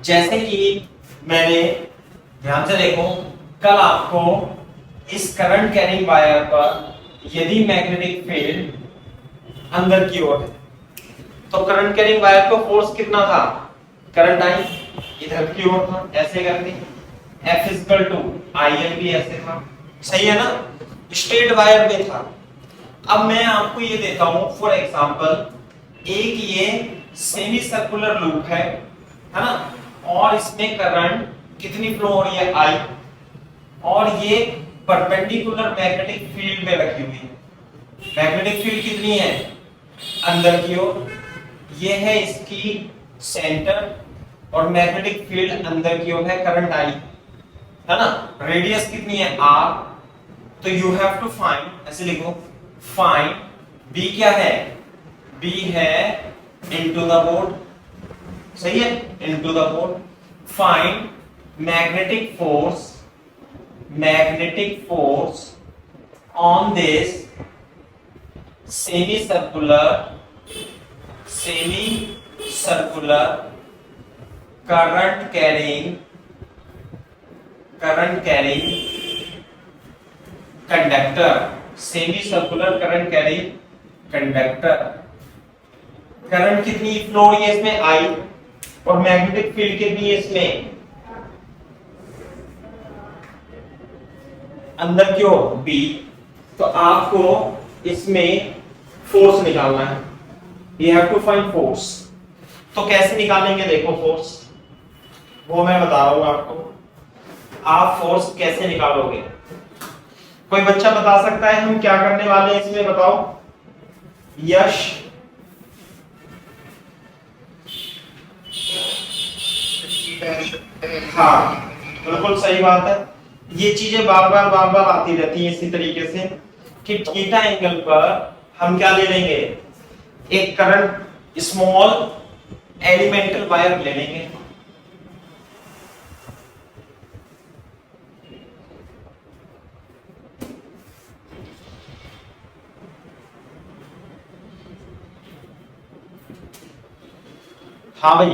जैसे कि मैंने ध्यान से देखो, कल आपको इस करंट कैरिंग वायर पर यदि मैग्नेटिक फील्ड अंदर की ओर है तो करंट कैरिंग वायर पर फोर्स कितना था, करंट आई इधर की ओर था ऐसे करके, F इक्वल टू IL भी ऐसे था, सही है ना, स्ट्रेट वायर में था। अब मैं आपको ये देता हूं फॉर एग्जांपल, एक ये सेमी सर्कुलर लूप है ना, और इसमें करंट कितनी फ्लो हो रही है I, और ये परपेंडिकुलर मैग्नेटिक फील्ड में रखी हुई है। मैग्नेटिक फील्ड कितनी है अंदर की ओर, ये है इसकी सेंटर, और मैग्नेटिक फील्ड अंदर की ओर है, करंट I है ना, रेडियस कितनी है R, तो यू हैव टू फाइंड, ऐसे लिखो, फाइंड B क्या है, B है इनटू द बोर्ड, सही है, into the board, find magnetic force on this semi circular current carrying conductor, semi circular current carrying conductor. Current कितनी फ्लो हो रही है इसमें I, और मैग्नेटिक फील्ड कितनी है इसमें अंदर की ओर B, तो आपको इसमें फोर्स निकालना है, you have to find force. तो कैसे निकालेंगे देखो फोर्स, वो मैं बता रहा हूं आपको, आप फोर्स कैसे निकालोगे। कोई बच्चा बता सकता है हम क्या करने वाले हैं इसमें, बताओ यश। हाँ बिल्कुल सही बात है, ये चीजें बार बार आती रहती हैं इसी तरीके से कि थीटा एंगल पर हम क्या ले लेंगे, एक करंट स्मॉल एलिमेंटल वायर ले लेंगे, हाँ भाई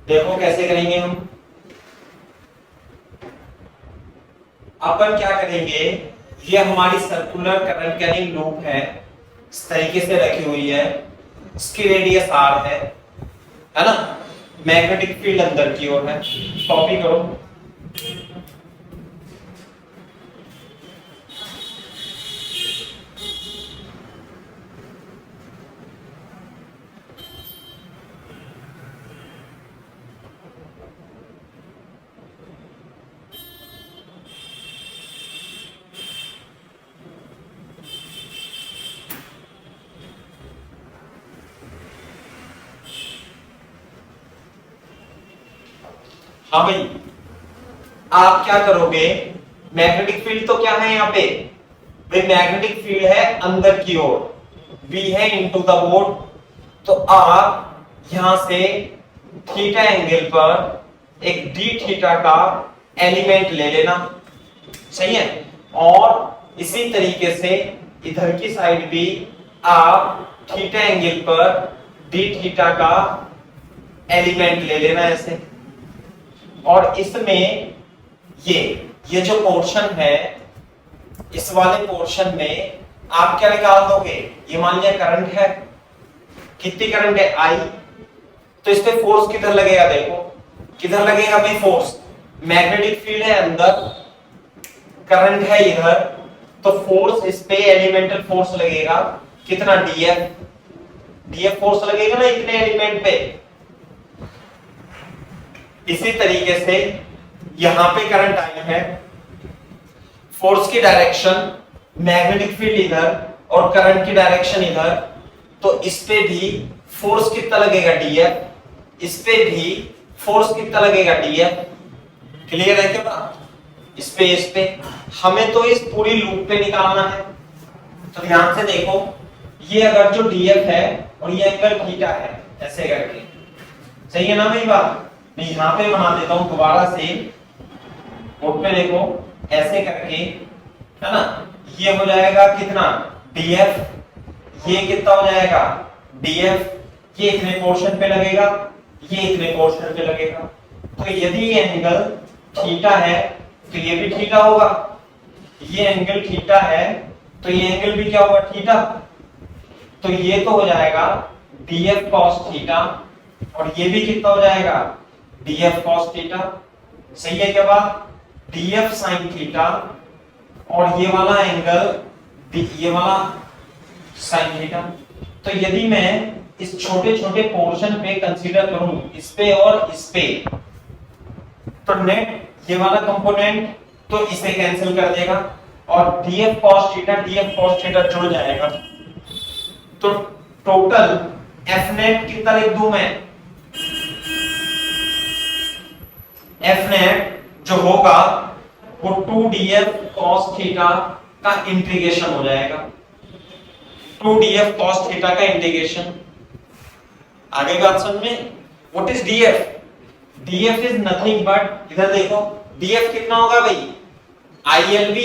देखो कैसे करेंगे हम, अपन क्या करेंगे, ये हमारी सर्कुलर करंट कैरिंग लूप है, इस तरीके से रखी हुई है, इसकी रेडियस R है ना, मैग्नेटिक फील्ड अंदर की ओर है, कॉपी करो। हाँ भाई आप क्या करोगे, मैग्नेटिक फील्ड तो क्या है यहाँ पे, भाई मैग्नेटिक फील्ड है अंदर की ओर, V है इनटू द बोर्ड, तो आप यहां से थीटा एंगल पर एक d थीटा का एलिमेंट ले लेना, सही है, और इसी तरीके से इधर की साइड भी आप थीटा एंगल पर d थीटा का एलिमेंट ले लेना ऐसे, और इसमें ये जो पोर्शन है, इस वाले पोर्शन में आप क्या निकाल दोगे, ये मान लिया करंट है, कितनी करंट है I, तो इस पे फोर्स किधर लगेगा, देखो किधर लगेगा भाई फोर्स, मैग्नेटिक फील्ड है अंदर, करंट है इधर, तो फोर्स इस पे एलिमेंटल फोर्स लगेगा कितना, df फोर्स लगेगा ना इतने एलिमेंट पे। इसी तरीके से यहां पे करंट आई है, फोर्स की डायरेक्शन मैग्नेटिक फील्ड इधर और करंट की डायरेक्शन इधर, तो इस पे भी फोर्स कितना लगेगा df, इस पे भी फोर्स कितना लगेगा df, क्लियर है क्या, इस पे हमें तो इस पूरी लूप पे निकालना है, तो ध्यान से देखो, ये अगर जो df है और ये एंगल थीटा है ऐसे करके, सही है ना भाई बात, मैं यहां पे बना देता हूं दोबारा से, बोर्ड पे देखो ऐसे करके, है ना, ये हो जाएगा कितना df, ये कितना हो जाएगा df, ये इतने पोर्शन पे लगेगा, ये इतने पोर्शन पे लगेगा, तो यदि ये एंगल थीटा है तो ये भी थीटा होगा, ये एंगल थीटा है तो ये एंगल भी क्या होगा, थीटा। तो ये तो हो जाएगा df cos थीटा, और ये भी कितना हो जाएगा, df cos थीटा। सही है क्या बात, df sin थीटा, और ये वाला एंगल ये वाला sin थीटा। तो यदि मैं इस छोटे छोटे पोर्शन पे कंसीडर करूं, इस पे और इस पे, तो नेट ये वाला कंपोनेंट तो इसे कैंसिल कर देगा, और df cos थीटा जुड़ जाएगा। तो टोटल f नेट कितना लिख दूं मैं, f नेट जो होगा वो 2df cos थीटा का इंटीग्रेशन हो जाएगा, 2df cos थीटा का इंटीग्रेशन। आगे बात समझ में, what is df, df is nothing but, इधर देखो df कितना होगा भाई, ILB,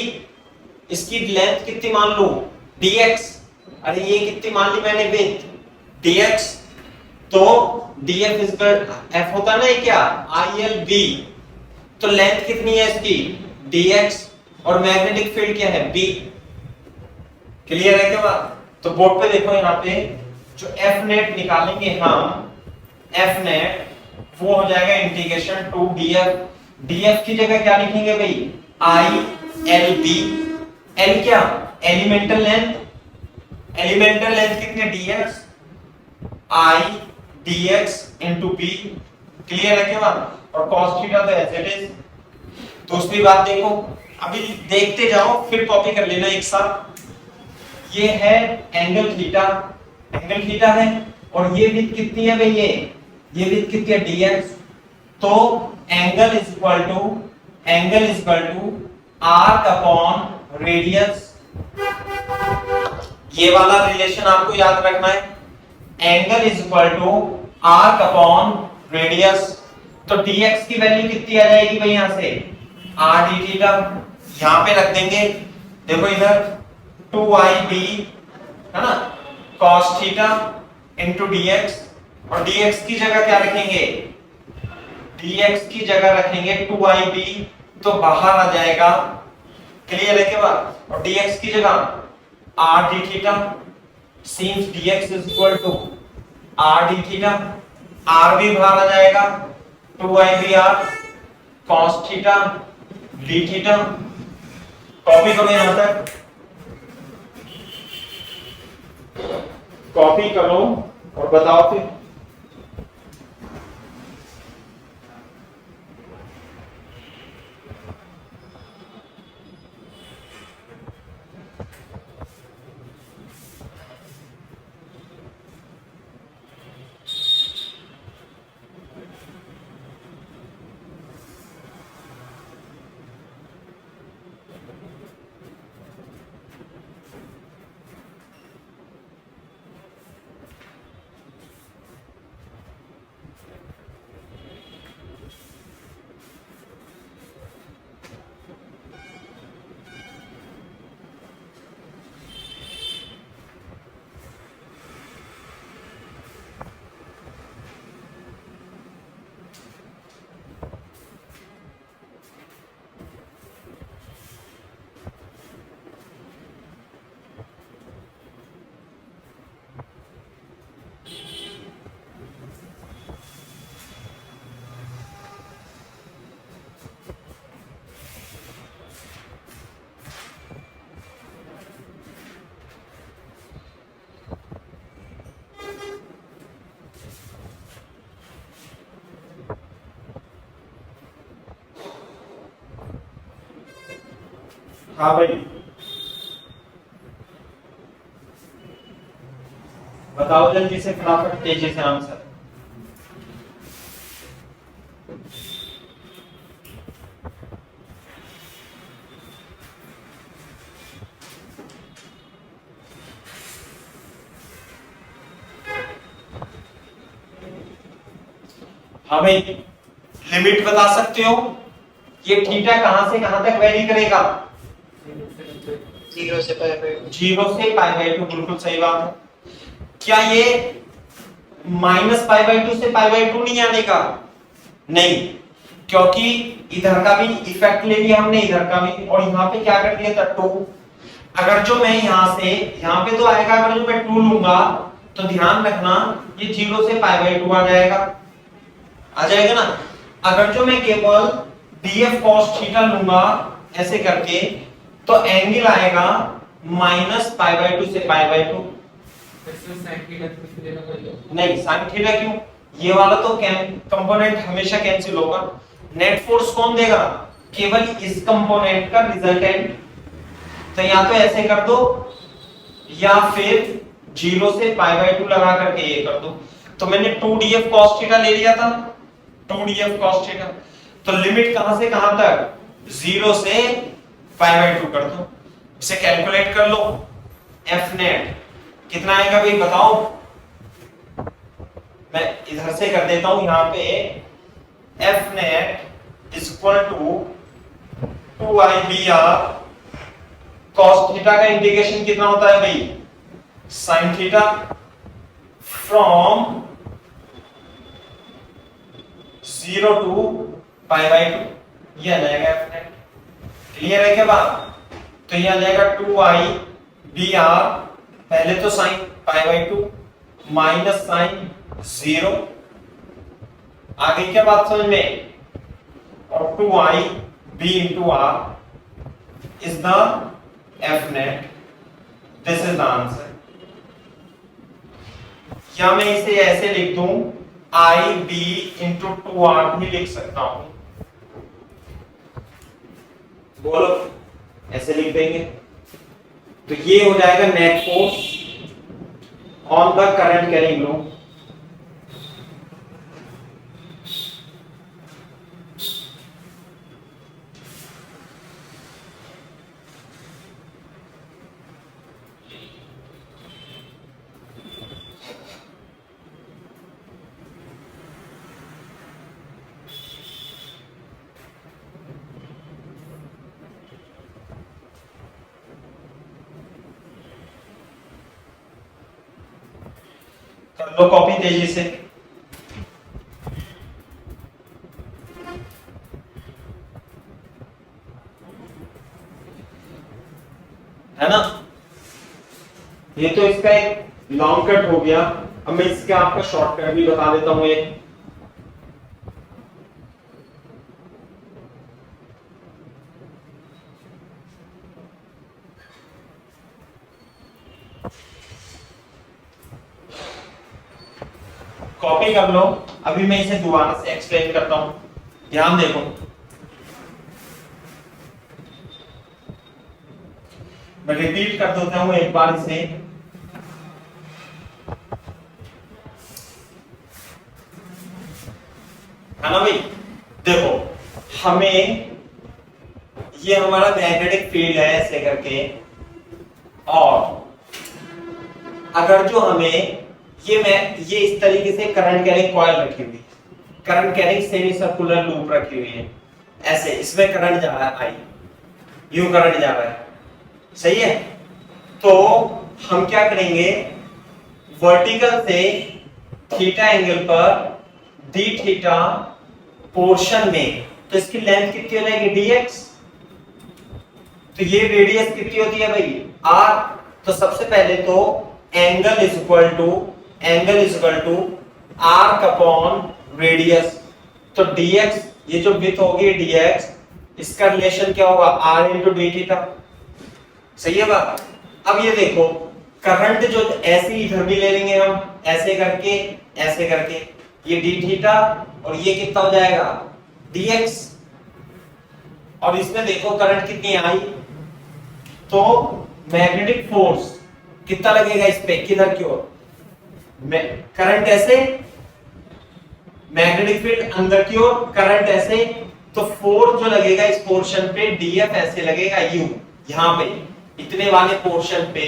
इसकी लेंथ कितनी मान लो, dx, अरे ये कितनी मान ली मैंने विड्थ, dx, तो df इज f होता ना, ये क्या ILB, तो लेंथ कितनी है इसकी dx, और मैग्नेटिक फील्ड क्या है B। क्लियर है क्या बात। तो बोर्ड पे देखो, यहाँ पे जो f नेट निकालेंगे हम, f नेट वो हो जाएगा इंटीग्रेशन 2df, df की जगह क्या लिखेंगे भाई, ILB, L क्या एलिमेंटल लेंथ, एलिमेंटल लेंथ कितनी है dx, I dx into b। Clear है क्या बात। और cos थीटा तो एज इट इज। दूसरी बात देखो, अभी देखते जाओ फिर कॉपी कर लेना एक साथ। ये है एंगल थीटा, एंगल थीटा है, और ये विड्थ कितनी है भाई, ये विड्थ कितनी है dx। तो angle is equal to arc upon radius, ये वाला रिलेशन आपको याद रखना है, angle is equal to arc upon radius. तो dx की वैल्यू कितनी आ जाएगी भाई, यहां से r d थीटा, यहां पे रख देंगे, देखो इधर 2ib है ना cos थीटा इनटू dx, और dx की जगह क्या रखेंगे, dx की जगह रखेंगे 2ib, तो बाहर आ जाएगा। क्लियर है क्या बात। और dx की जगह r d theta, since dx is equal to r d theta, r भी बाहर आ जाएगा, 2ibr cos theta d theta. Copy करो यहां तक, कॉपी करो और बताओ फिर। हाँ भाई बताओ जल्दी से, फटाफट तेजी से आंसर। हाँ भाई लिमिट बता सकते हो, ये थीटा कहां से कहां तक वेरी करेगा, 0 से पाई बाई 2, बिल्कुल सही बात है। क्या ये -π/2 से π/2 नहीं आने का, नहीं, क्योंकि इधर का भी इफेक्ट ले लिया हमने, इधर का भी, और यहाँ पे क्या कर दिया था 2। अगर जो मैं यहाँ पे तो आएगा, अगर जो मैं 2 लूंगा तो ध्यान रखना ये 0 से π/2 आ जाएगा ना। अगर जो मैं केवल df cos थीटा लूंगा ऐसे करके, तो एंगल आएगा -π/2 से π/2। नहीं sin थीटा क्यों, ये वाला तो कंपोनेंट हमेशा कैंसिल होगा। नेट फोर्स कौन देगा, केवल इस कंपोनेंट का रिजल्टेंट। तो या तो ऐसे कर दो या फिर 0 से π/2 लगा करके ये कर दो। तो मैंने 2df cos थीटा ले लिया था, 2df cos थीटा। तो लिमिट कहां से कहां तक, 0 से π/2 कर दो। इसे कैलकुलेट कर लो, f नेट कितना आएगा भाई बताओ। मैं इधर से कर देता हूं, यहां पे f net is equal to 2ibr cos theta का इंटीग्रेशन कितना होता है भाई, sin थीटा फ्रॉम 0 to π/2, ये आ जाएगा f नेट। क्लियर है क्या बात। तो ये आ जाएगा 2ibr, पहले तो sin π/2 माइनस sin 0, आ गई क्या बात समझ में। और 2ib into r is the f net, this is the answer। या मैं इसे ऐसे लिख दूं, ib into 2r भी लिख सकता हूं, बोलो ऐसे लिख देंगे। तो ये हो जाएगा net force on the current carrying loop. कर लो कॉपी तेजी से। है ना, ये तो इसका एक लॉन्ग कट हो गया। अब मैं इसका आपका शॉर्टकट भी बता देता हूं। एक कॉपी कर लो, अभी मैं इसे दोबारा से एक्सप्लेन करता हूं, ध्यान देखो। मैं रिपीट कर देता हूं एक बार इसे। है ना भाई, देखो हमें ये हमारा मैग्नेटिक फील्ड है ऐसे करके, और अगर जो हमें ये इस तरीके से करंट कैरिंग कॉइल रखी हुई, current carrying semi circular loop रखी हुई है ऐसे, इसमें करंट जा रहा है, आई यू करंट जा रहा है, सही है। तो हम क्या करेंगे, वर्टिकल से थीटा एंगल पर डी थीटा पोर्शन में, तो इसकी लेंथ कितनी हो जाएगी dx। तो ये रेडियस कितनी होती है भाई r। तो सबसे पहले तो angle is equal to arc upon radius. तो dx, ये जो विड्थ होगी dx, इसका रिलेशन क्या होगा r इंटू डी थीटा, सही है बात। अब ये देखो करंट जो ऐसे इधर भी ले लेंगे हम, ऐसे करके ये डी थीटा, और ये कितना हो जाएगा dx। और इसमें देखो करंट कितनी आई, तो मैग्नेटिक फोर्स कितना लगेगा इस पे, किधर की ओर, करंट ऐसे, मैग्नेटिक फील्ड अंदर की ओर, करंट ऐसे, तो फोर्स जो लगेगा इस पोर्शन पे df ऐसे लगेगा u, यहां पे इतने वाले पोर्शन पे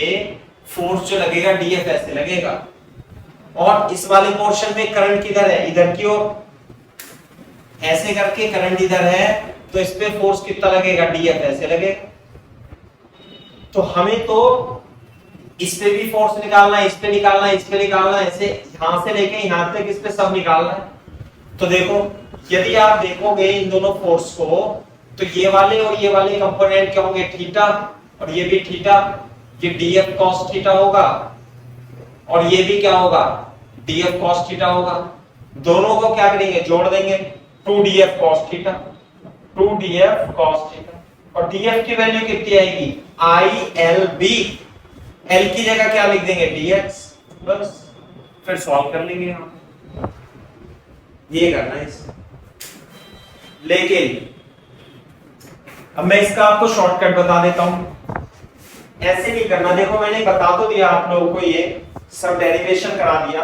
फोर्स जो लगेगा df ऐसे लगेगा। और इस वाले पोर्शन में करंट किधर है, इधर की ओर, ऐसे करके करंट इधर है, तो इस पे फोर्स कितना लगेगा df ऐसे लगेगा। तो हमें तो इस पे भी फोर्स निकालना है, इस पे निकालना है, इस पे निकालना है, ऐसे यहां से लेके यहां तक इस पे सब निकालना है। तो देखो, यदि आप देखोगे इन दोनों फोर्स को, तो ये वाले और ये वाले कंपोनेंट क्या होंगे, थीटा, और ये भी थीटा, ये df cos थीटा होगा, और ये भी क्या होगा, df cos थीटा होगा। दोनों को क्या करेंगे, जोड़ देंगे, 2df cos theta, 2df cos theta, और df की वैल्यू कितनी आएगी, ILB, L की जगह क्या लिख देंगे, dx, बस फिर सॉल्व कर लेंगे यहां, ये करना है इसका। लेकिन अब मैं इसका आपको शॉर्टकट बता देता हूं, ऐसे नहीं करना। देखो मैंने बता तो दिया आप लोगों को, ये सब डेरिवेशन करा दिया,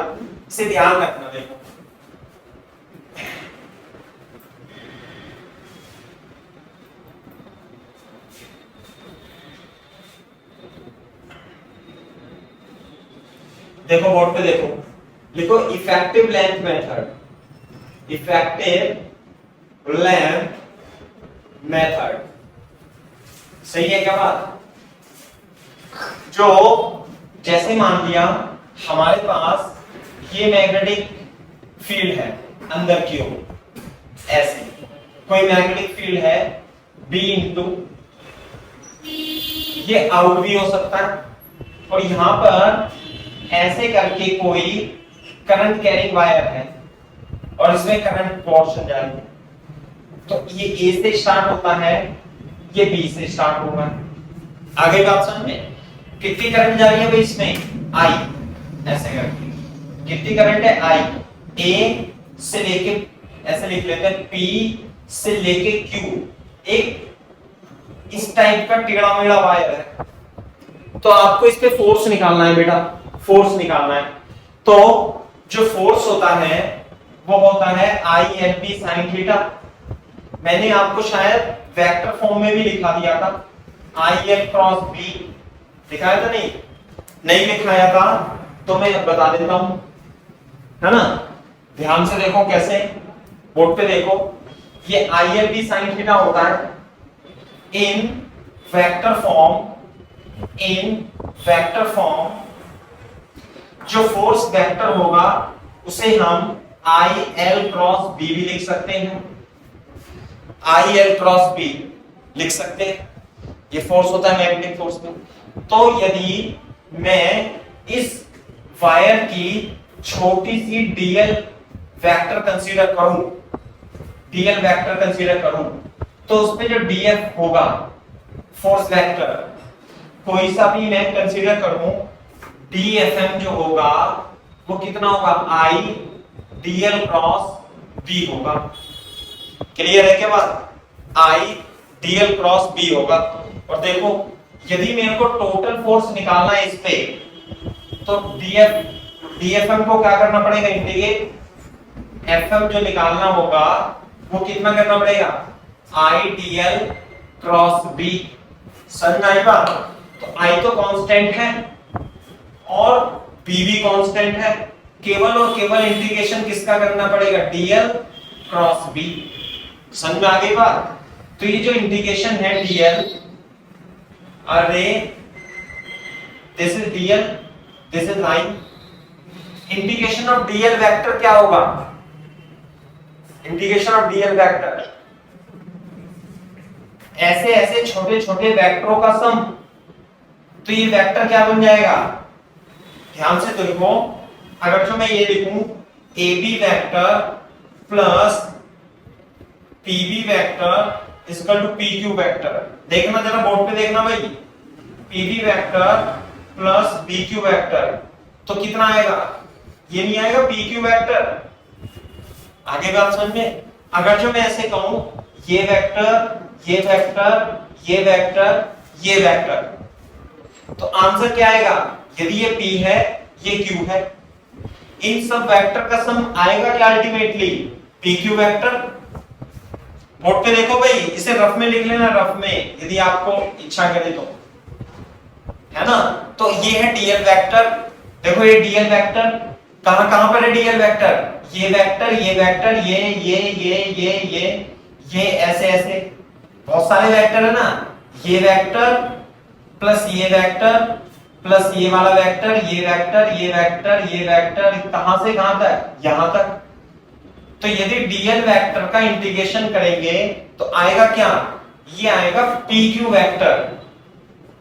इसे ध्यान रखना। देखो देखो बोर्ड पे देखो, लिखो effective length method, effective length method, सही है क्या बात। जो जैसे मान लिया हमारे पास ये मैग्नेटिक फील्ड है अंदर की ओर, ऐसे कोई मैग्नेटिक फील्ड है B इंटू, ये आउट भी हो सकता है, और यहां पर ऐसे करके कोई करंट कैरिंग वायर है और इसमें करंट पोर्शन जा रही है, तो ये A से स्टार्ट होता है, ये B से स्टार्ट होगा। आगे बात समझ में, कितनी करंट जा रही है भाई इसमें, I, ऐसे करके कितनी करंट है, I, A से लेके, ऐसे लिख लेते हैं, P से लेके Q, एक इस टाइप का टेढ़ा मेढ़ा वायर है, तो आपको इस पे फोर्स निकालना है बेटा, फोर्स निकालना है। तो जो फोर्स होता है वो होता है ILB sin थीटा, मैंने आपको शायद वेक्टर फॉर्म में भी लिखा दिया था, IL क्रॉस B लिखाया था, नहीं लिखाया था, तो मैं बता देता हूं, है ना, ध्यान से देखो कैसे, बोर्ड पे देखो, ये ILB sin थीटा होता है इन वेक्टर फॉर्म, जो फोर्स वेक्टर होगा उसे हम IL क्रॉस B भी लिख सकते हैं, IL क्रॉस B लिख सकते हैं, ये फोर्स होता है मैग्नेटिक फोर्स में। तो यदि मैं इस वायर की छोटी सी डीएल वेक्टर कंसीडर करूं, तो उसमें जो डीएफ होगा, फोर्स वेक्टर, कोई सा भी मैं कंसीडर करूं, डीएफएम जो होगा वो कितना होगा, आई डीएल क्रॉस बी होगा। क्लियर है क्या बात, आई डीएल क्रॉस बी होगा। और देखो यदि मेरे को टोटल फोर्स निकालना है इस पे, तो डीएफएम को क्या करना पड़ेगा, इंटीग्रेट, एफएम जो निकालना होगा वो कितना करना पड़ेगा, आई डीएल क्रॉस बी। समझ में आई बात। तो आई तो कांस्टेंट है और बी भी कांस्टेंट है, केवल और केवल इंटीग्रेशन किसका करना पड़ेगा, डीएल क्रॉस बी। समझ में आ गई बात। तो ये जो इंटीग्रेशन है डीएल, अरे this is DL, this is I, integration of DL vector क्या होगा, इंटीग्रेशन ऑफ डीएल वेक्टर, ऐसे ऐसे छोटे छोटे वेक्टरों का सम, तो ये वेक्टर क्या बन जाएगा, ध्यान से देखो, अगर जो मैं ये लिखूं AB vector plus PB vector equal to PQ vector, देखना जरा बोर्ड पे देखना भाई, PB vector plus BQ vector, तो कितना आएगा, ये नहीं आएगा PQ वेक्टर। आगे बात समझ में। अगर जो मैं ऐसे कहूं ये वेक्टर, ये वेक्टर, ये वेक्टर, ये वेक्टर, तो आंसर क्या आएगा, यदि ये P है ये Q है, इन सब वेक्टर का सम आएगा क्या अल्टीमेटली, PQ वेक्टर। बोर्ड पे देखो भाई, इसे रफ में लिख लेना, रफ में यदि आपको इच्छा करे तो, है ना। तो ये है डीएल वेक्टर, देखो ये डीएल वेक्टर कहां कहां पर है, डीएल वेक्टर, ये वेक्टर, ये वेक्टर, ये ऐसे ऐसे बहुत सारे वेक्टर है ना, ये वेक्टर प्लस ये वेक्टर प्लस ये वाला वेक्टर, ये वेक्टर, ये वेक्टर, ये वेक्टर, कहां से कहां तक, यहां तक। तो यदि डीएल वेक्टर का इंटीग्रेशन करेंगे तो आएगा क्या, ये आएगा पी क्यू वेक्टर।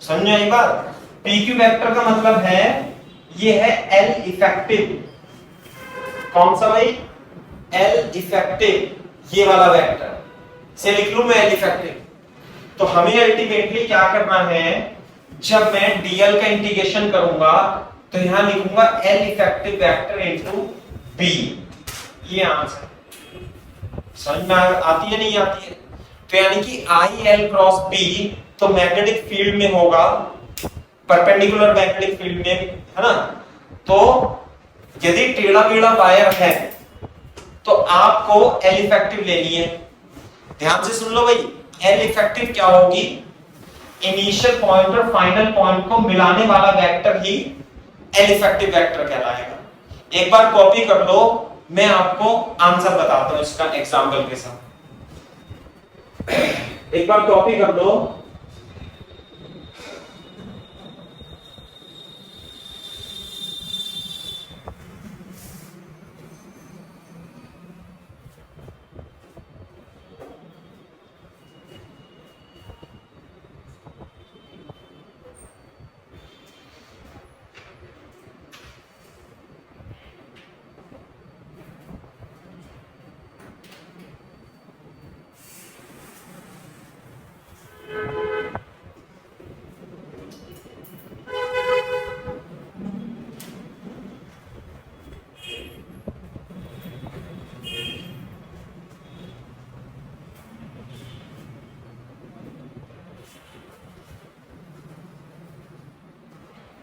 समझो एक बात, पी क्यू वेक्टर का मतलब है ये है एल इफेक्टिव। कौन सा भाई, एल इफेक्टिव, ये वाला वेक्टर से लिख लूं मैं एल इफेक्टिव। तो हमें अल्टीमेटली क्या करना है, जब मैं डीएल का इंटीग्रेशन करूंगा तो यहां लिखूंगा L effective vector into B, ये आंसर। समझ में आती है नहीं आती है? तो यानी कि आई एल क्रॉस बी तो मैग्नेटिक फील्ड में होगा, परपेंडिकुलर मैग्नेटिक फील्ड में, है ना। तो यदि टेढ़ा मेढ़ा वायर है तो आपको एल इफेक्टिव लेनी है। ध्यान से सुन लो भाई, एल इफेक्टिव क्या होगी, इनिशियल पॉइंट और फाइनल पॉइंट को मिलाने वाला वेक्टर ही एल इफेक्टिव वेक्टर कहलाएगा। एक बार कॉपी कर लो, मैं आपको आंसर बताता हूं इसका एग्जांपल के साथ। एक बार कॉपी कर लो।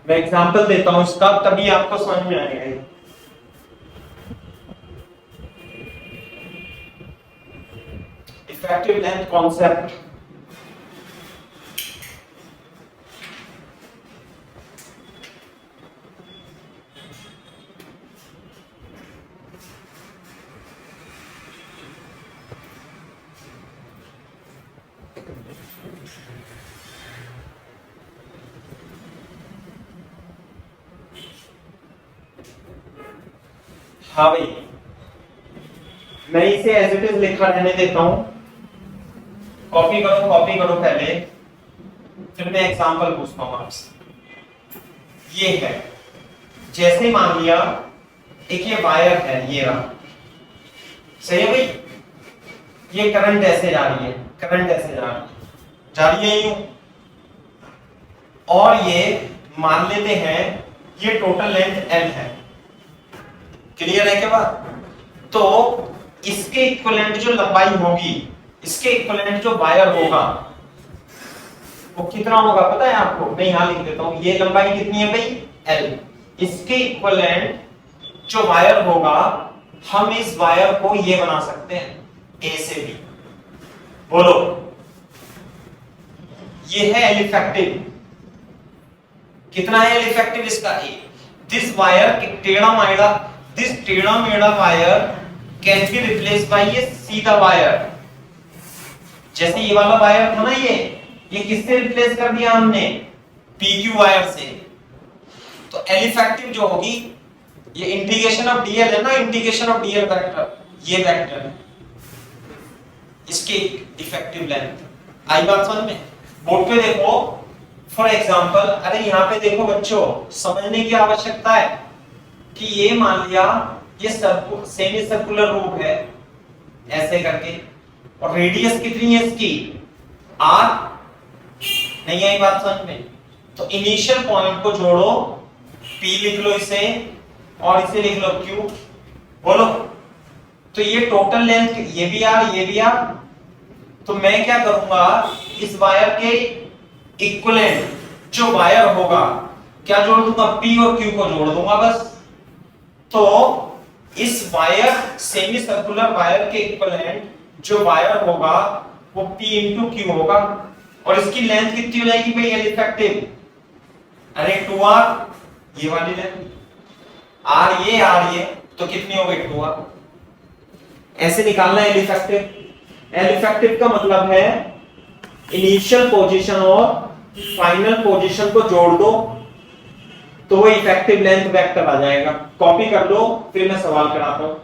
मैं एग्जांपल देता हूं इसका, तभी आपको समझ में आएगा। इफेक्टिव लेंथ कॉन्सेप्ट, हाँ भाई, मैं इसे एज इट इज लिखा रहने देता हूं। कॉपी करो पहले, फिर मैं एग्जांपल पूछता हूं आपसे। ये है, जैसे मान लिया एक ये वायर है, ये रहा, सही है भाई। ये करंट ऐसे जा रही है, करंट ऐसे जा रही है यूं, और ये मान लेते हैं ये टोटल लेंथ एल है। क्लियर है क्या बात? तो इसके इक्विवेलेंट जो लंबाई होगी, इसके इक्विवेलेंट जो वायर होगा वो कितना होगा पता है आपको? मैं यहां लिख देता हूं, ये लंबाई कितनी है भाई, एल। इसके इक्विवेलेंट जो वायर होगा, हम इस वायर को ये बना सकते हैं ए से बी। बोलो, ये है एल इफेक्टिव। कितना है एल इफेक्टिव इसका? ए। दिस वायर टेढ़ा मेढ़ा wire can be replace by ये सीधा वायर। जैसे ये वाला वायर था ना, ये किससे रिप्लेस कर दिया हमने? पीक्यू वायर से। तो एल इफेक्टिव जो होगी, ये इंटीग्रेशन ऑफ डीएल है ना, इंटीग्रेशन ऑफ डीएल वेक्टर, ये वेक्टर है, इसकी इफेक्टिव लेंथ। आई बात समझ में? बोर्ड पे देखो फॉर एग्जांपल, अरे यहाँ पे देखो बच्चों, समझने की आवश्यकता है कि ये मान लिया ये सेमी सर्कुलर रूप है ऐसे करके, और रेडियस कितनी है इसकी? आर। नहीं आई बात समझ में? तो इनिशियल पॉइंट को जोड़ो, पी लिख लो इसे, और इसे लिख लो क्यू। बोलो, तो ये टोटल लेंथ, ये भी आर, ये भी आर। तो मैं क्या करूंगा, इस वायर के इक्विवेलेंट जो वायर होगा, क्या जोड़ दूंगा? पी और क्यू को जोड़ दूंगा बस। तो इस वायर, सेमी सर्कुलर वायर के इक्विवेलेंट जो वायर होगा वो P इंटू क्यू होगा, और इसकी लेंथ कितनी हो जाएगी भाई एल इफेक्टिव? अरे 2r, ये वाली लेंथ, r ये, तो कितनी हो गई? 2r। ऐसे निकालना है एल इफेक्टिव। एल इफेक्टिव का मतलब है इनिशियल पोजीशन और फाइनल पोजीशन को जोड़ दो तो वो इफेक्टिव लेंथ वेक्टर आ जाएगा। कॉपी कर लो, फिर मैं सवाल कराता हूं।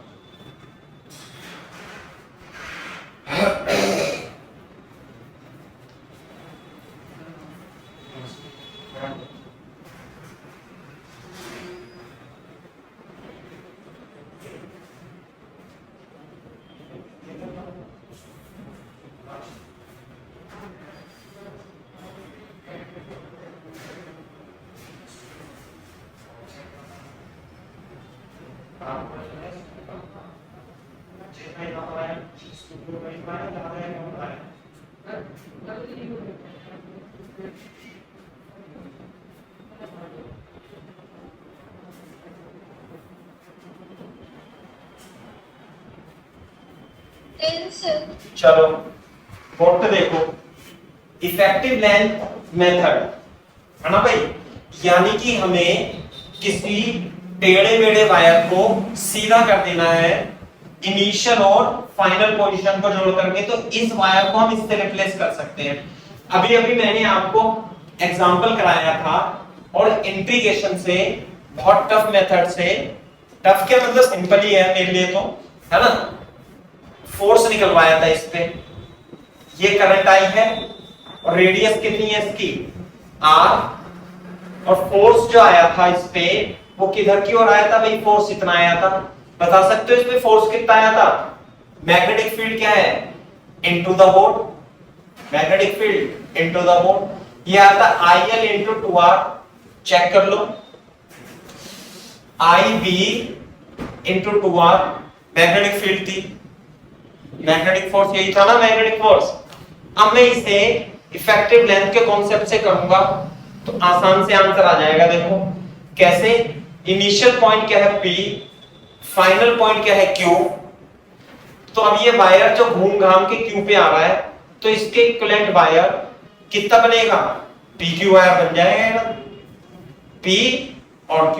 चलो बोर्ड पे देखो, इफेक्टिव लेंथ मेथड है ना भाई, यानी कि हमें किसी टेढ़े मेढ़े वायर को सीधा कर देना है इनिशियल और फाइनल पोजीशन को जोड़ करके, तो इस वायर को हम इससे रिप्लेस कर सकते हैं। अभी अभी मैंने आपको एग्जांपल कराया था और इंटीग्रेशन से, बहुत टफ मेथड से, टफ क्या मतलब सिंपल ही है मेरे लिए तो, है ना, फोर्स निकलवाया था इस पे, ये करंट आई है और रेडियस कितनी है इसकी r, और फोर्स जो आया था इस पे वो किधर की ओर आया था भाई, फोर्स इतना आया था। बता सकते हो इसमें फोर्स कितना आया था? मैग्नेटिक फील्ड क्या है? Into the board, magnetic field into the board, ये आता IL इनटू 2R, चेक कर लो, IB into 2R magnetic field थी, मैग्नेटिक फोर्स यही था ना, मैग्नेटिक फोर्स। अब मैं इसे इफेक्टिव लेंथ के कॉन्सेप्ट से करूंगा तो आसान से आंसर आ जाएगा। देखो कैसे, इनिशियल पॉइंट क्या है P, फाइनल पॉइंट क्या है Q, तो अब ये वायर जो घूम घाम के Q पे आ रहा है तो इसके इक्विवेलेंट वायर कितना बनेगा, PQ वायर बन जाएगा ना, P और Q।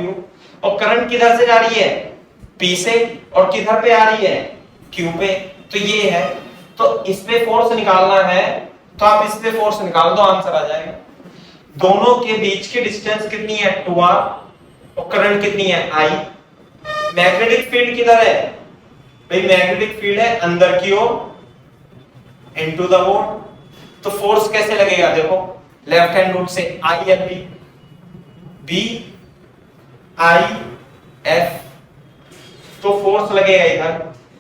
और करंट किधर से जा रही है? P से, और किधर पे आ रही है? Q पे, तो ये है, तो इस पे फोर्स निकालना है तो आप इस पे फोर्स निकाल दो, आंसर आ जाएगा। दोनों के बीच की डिस्टेंस कितनी है 2R, और करंट कितनी है I। मैग्नेटिक फील्ड किधर है भाई, मैग्नेटिक फील्ड है अंदर की ओर इनटू द बोर्ड, तो फोर्स कैसे लगेगा देखो, लेफ्ट हैंड रूट से ILB, BIF, तो फोर्स लगेगा इधर,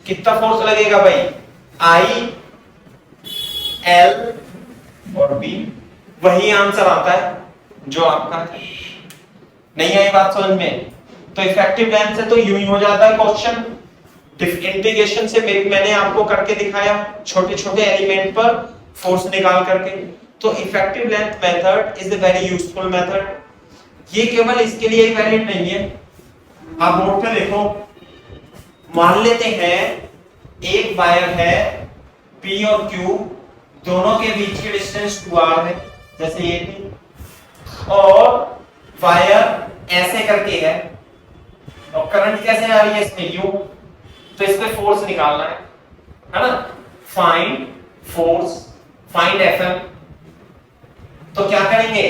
कितना फोर्स लगेगा भाई, I L और B, वही आंसर आता है जो आपका। नहीं आई बात समझ में? तो इफेक्टिव लेंथ से तो यूं ही हो जाता है क्वेश्चन, इंटीग्रेशन से मैंने आपको करके दिखाया, छोटे छोटे एलिमेंट पर फोर्स निकाल करके। तो effective length method is a very useful method, ये केवल इसके लिए ही वैलिड नहीं है। आप बोर्ड पे देखो, मान लेते हैं एक वायर है P और Q, दोनों के बीच की डिस्टेंस 2R है, जैसे ये थी, और वायर ऐसे करके है और करंट कैसे आ रही है इसमें U, तो इस पे फोर्स निकालना है ना, फाइंड फोर्स, फाइंड FM। तो क्या करेंगे,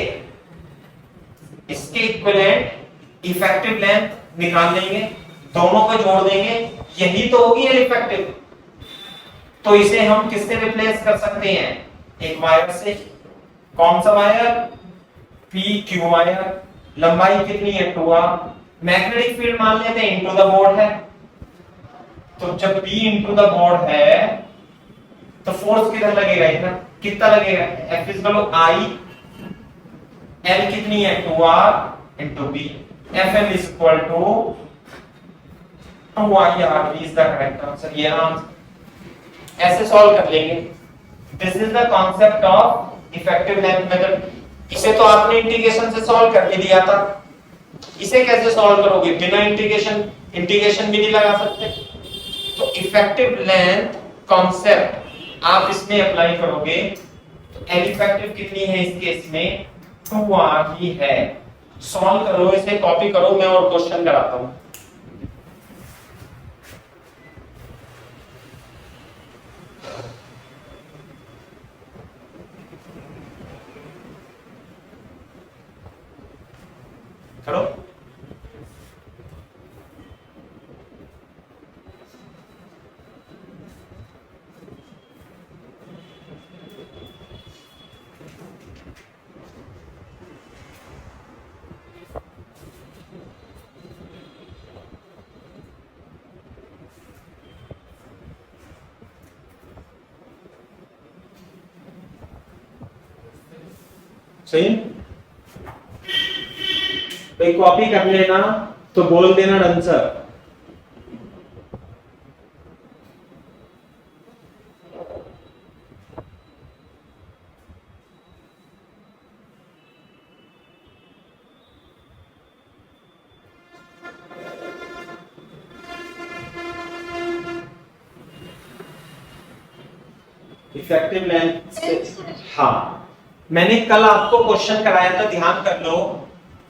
इसके इक्विवेलेंट इफेक्टिव लेंथ निकाल लेंगे, दोनों को जोड़ देंगे, यही तो होगी इफेक्टिव। तो इसे हम किससे रिप्लेस कर सकते हैं, एक वायर से, कौन सा वायर, PQ वायर, लंबाई कितनी है 2R, मैग्नेटिक फील्ड मान लेते हैं इनटू द बोर्ड है, तो जब P इनटू द बोर्ड है तो फोर्स किधर लगेगा, इधर, कितना लगेगा, F is equal to I, L कितनी है 2R into B, FM is equal to 2IR is the correct answer, ये आंसर ऐसे सॉल्व कर लेंगे। This is the concept of effective length method. इसे तो आपने इंटीग्रेशन से सॉल्व करके दिया था, इसे कैसे सॉल्व करोगे, बिना इंटीग्रेशन, इंटीग्रेशन भी नहीं लगा सकते। तो इफेक्टिव लेंथ कॉन्सेप्ट आप इसमें अप्लाई करोगे तो एल इफेक्टिव कितनी है इस केस में, 2R ही है। सॉल्व करो, इसे कॉपी करो, मैं और क्वेश्चन कराता हूं। करो, सही, भाई कॉपी कर लेना तो बोल देना आंसर। इफेक्टिव लेंथ, हाँ मैंने कल आपको क्वेश्चन कराया था, ध्यान कर लो।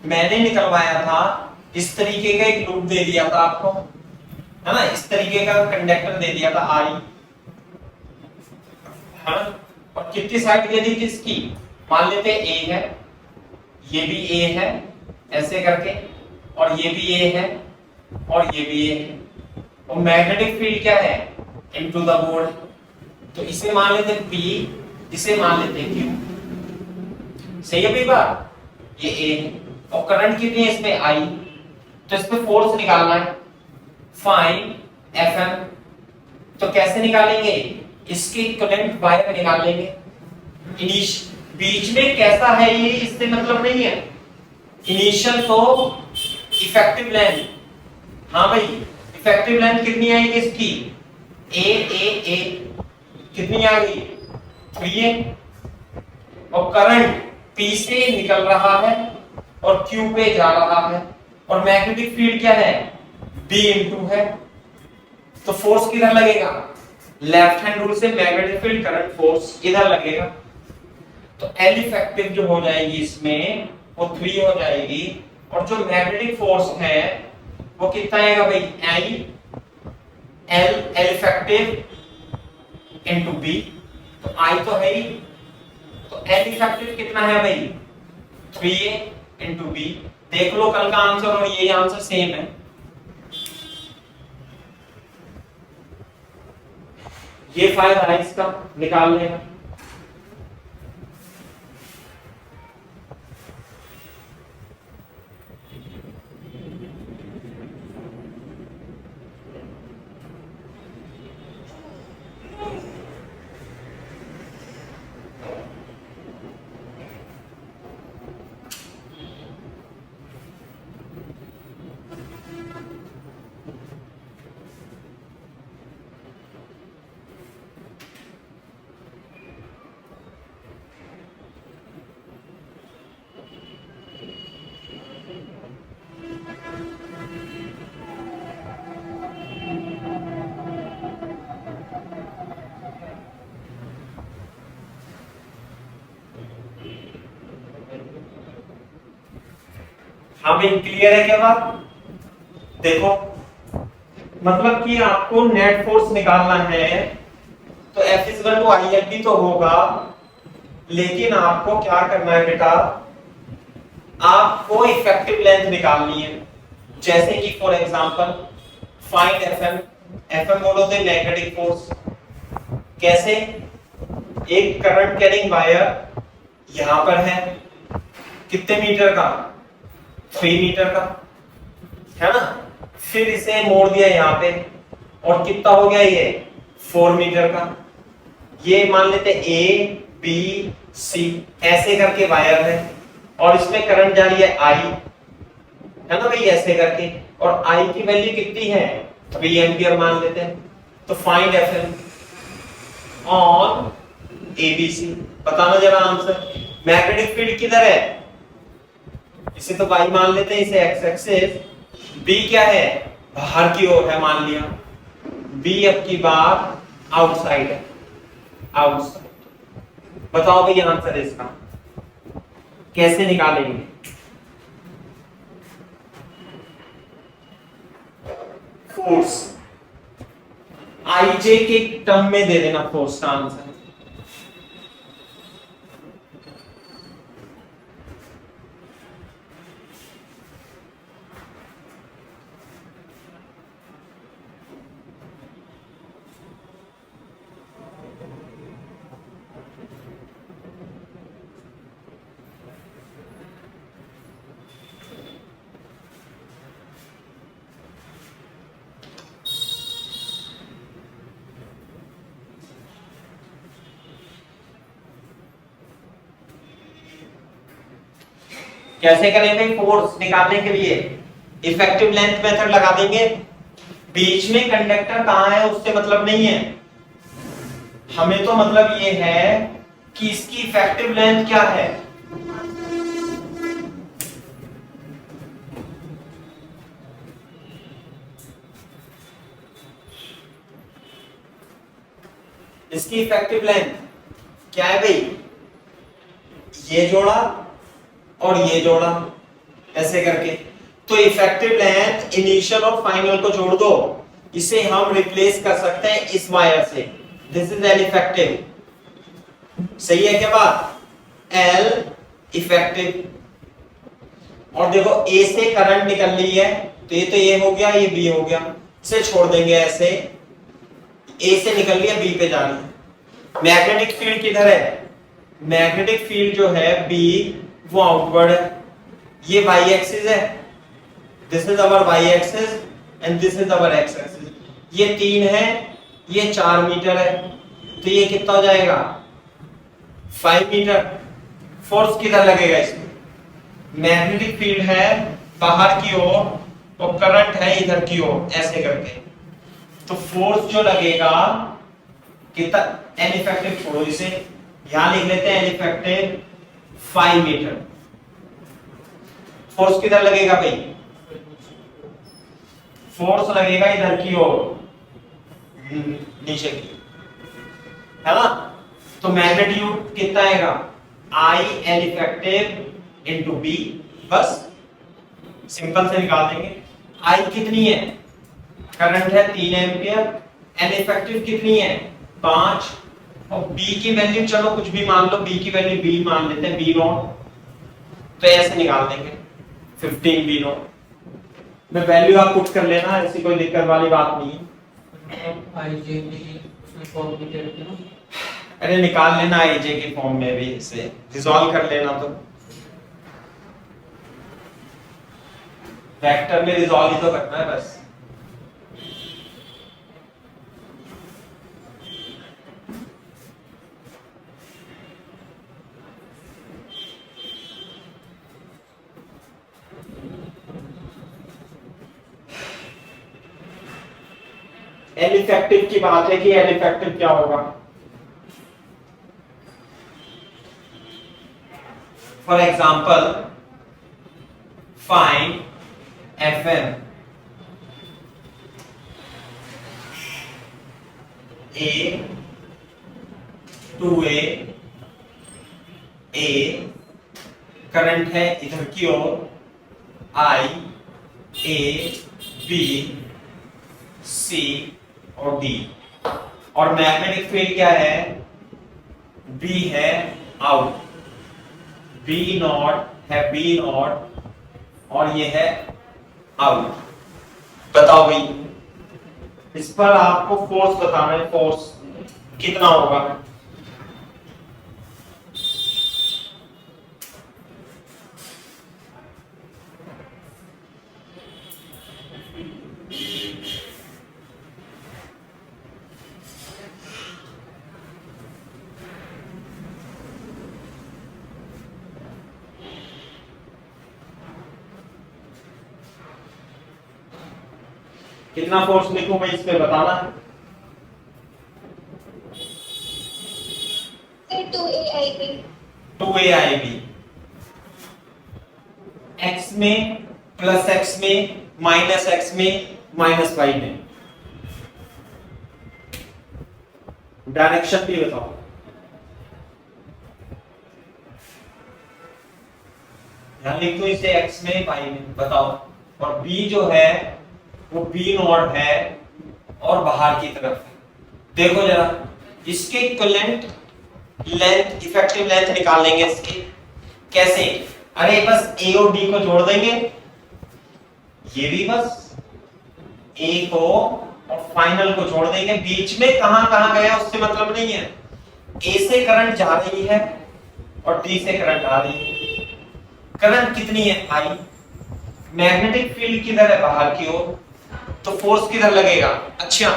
मैंने निकलवाया था, इस तरीके का एक लूप दे दिया था आपको, है ना, इस तरीके का कंडक्टर दे दिया था आई, है ना, और कितनी साइड दे दी थी इसकी, मान लेते ए है, ये भी ए है ऐसे करके, और ये भी ए है, और ये भी ए है, और मैग्नेटिक फील्ड क्या है, इनटू द बोर्ड, तो इसे मान लेते हैं P, इसे मान लेते हैं Q। सही है भाई बात, ये A है, और करंट कितनी है इसमें I, तो इसमें फोर्स निकालना है, फाइंड Fm। तो कैसे निकालेंगे, इसके इक्विवेलेंट वायर निकालेंगे। बीच में कैसा है ये इससे मतलब नहीं है, इनिशियल तो इफेक्टिव लेंथ, हाँ भाई इफेक्टिव लेंथ कितनी आएगी इसकी, ए कितनी आ गई 3a, और करंट P से निकल रहा है और Q पे जा रहा है, और मैग्नेटिक फील्ड क्या है, B इंटू है, तो फोर्स किधर लगेगा, लेफ्ट हैंड रूल से मैग्नेटिक फील्ड करंट फोर्स इधर लगेगा, तो L इफेक्टिव जो हो जाएगी इसमें वो 3 हो जाएगी, और जो मैग्नेटिक फोर्स है वो कितना आएगा भाई, L इफेक्टिव इनटू B, तो I तो है ही, तो L इफेक्टिव कितना है भाई 3a इनटू B। देख लो कल का आंसर और ये आंसर सेम है, ये फायदा है इसका निकालने का। हाँ भाई क्लियर है क्या बात, देखो मतलब कि आपको नेट फोर्स निकालना है तो F is equal to ILT तो होगा, लेकिन आपको क्या करना है बेटा, आपको इफेक्टिव लेंथ निकालनी है, जैसे कि for example find FM, FM बोलो तो मैग्नेटिक फोर्स, कैसे, एक करंट कैरिंग वायर यहां पर है, कितने मीटर का, 3 मीटर का, है ना, फिर इसे मोड़ दिया यहाँ पे, और कितना हो गया ये 4 मीटर का, ये मान लेते A B C ऐसे करके वायर है, और इसमें करंट जा रही है I, है ना भाई ऐसे करके, और I की वैल्यू कितनी है 3 एम्पियर मान लेते हैं, तो फाइंड FM ऑन ABC, बताना जरा आंसर। मैग्नेटिक फील्ड किधर है, इसे तो y मान लेते हैं, इसे x एक्सिस, B क्या है बाहर की ओर है मान लिया, B अब की बार आउटसाइड है, आउटसाइड, बताओ भाई आंसर इसका कैसे निकालेंगे, फोर्स IJ के टर्म में दे देना फोर्स का आंसर। कैसे करेंगे? फोर्स निकालने के लिए इफेक्टिव लेंथ मेथड लगा देंगे। बीच में कंडक्टर कहां है उससे मतलब नहीं है, हमें तो मतलब ये है कि इसकी इफेक्टिव लेंथ क्या है। इसकी इफेक्टिव लेंथ क्या है भाई? ये जोड़ा और ये जोड़ा ऐसे करके, तो इफेक्टिव लेंथ इनिशियल और फाइनल को जोड़ दो, इसे हम रिप्लेस कर सकते हैं इस वायर से। दिस इज एल इफेक्टिव, सही है क्या बात? L effective. और देखो ए से करंट निकल रही है, तो ये हो गया, ये बी हो गया, इसे छोड़ देंगे ऐसे। ए से निकल रही है बी पे जा रही है। मैग्नेटिक फील्ड किधर है? मैग्नेटिक फील्ड जो है बी, वो आउटवर्ड है। ये वाई एक्सिस है, this is our Y axis and this is our X axis. ये 3 है, ये 4 मीटर है, तो ये कितना हो जाएगा? 5 मीटर। फोर्स किधर लगेगा इसमें? मैग्नेटिक फील्ड है बाहर की ओर और करंट है इधर की ओर, ऐसे करके, तो फोर्स जो लगेगा कितना? एन इफेक्टिव छोड़ो, इसे यहां लिख लेते हैं एन इफेक्टिव 5 मीटर। फोर्स किधर लगेगा भाई? फोर्स लगेगा इधर की ओर, नीचे की, है ना? तो मैग्नीट्यूड कितना आएगा? I N effective into B, बस सिंपल से निकाल देंगे। आई कितनी है? करंट है 3 एम्पियर, एन इफेक्टिव कितनी है? 5, और बी की वैल्यू चलो कुछ भी मान लो, बी की वैल्यू बी मान लेते हैं, बी नॉट, तो ऐसे निकाल देंगे 15 बी नॉट में। वैल्यू आप पुट कर लेना, ऐसी कोई दिक्कत वाली बात नहीं है। अरे निकाल लेना आईजे के फॉर्म में भी, इसे रिजॉल्व कर लेना, तो वेक्टर में रिजॉल्व ही तो करना है बस। एल इफेक्टिव की बात है कि एल इफेक्टिव क्या होगा? For example find FM A 2A A current है इधर की ओर, I A B C और D, और मैग्नेटिक फील्ड क्या है? B है आउट, B नॉट है, B नॉट, और ये है आउट। बताओ भाई, इस पर आपको फोर्स बताना है, फोर्स कितना होगा? कितना फोर्स लिखूं मैं इस पे बताना है? 2AIB x में, प्लस x में, माइनस x में, माइनस y में। डायरेक्शन भी बताओ। ध्यान लिख दो इसे, x में y में, बताओ। और b जो है वो b नॉट है और बाहर की तरफ है। देखो जरा, इसके इक्विवेलेंट लेंथ, इफेक्टिव लेंथ निकाल लेंगे इसकी। कैसे? अरे बस a और d को जोड़ देंगे, ये भी बस a को और फाइनल को जोड़ देंगे। बीच में कहां कहां गया उससे मतलब नहीं है। a से करंट जा रही है और d से करंट आ रही है। करंट कितनी है? I। मैग्नेटिक फील्ड किधर है? बाहर की ओर, तो फोर्स किधर लगेगा? अच्छा,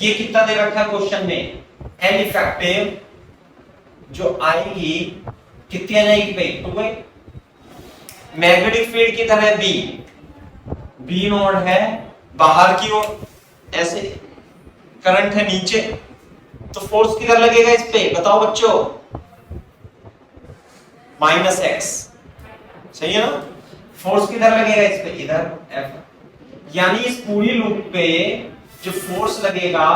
ये कितना दे रखा है क्वेश्चन में? एल इफेक्टिव जो आएगी कितनी आ जाएगी भाई? 2A। मैग्नेटिक फील्ड किधर है? बी, बी नोड है बाहर की ओर, ऐसे करंट है नीचे, तो फोर्स किधर लगेगा इस पे? बताओ बच्चों, -x, सही है ना? फोर्स किधर लगेगा इस पे? इधर, F। यानी इस पूरी लूप पे जो फोर्स लगेगा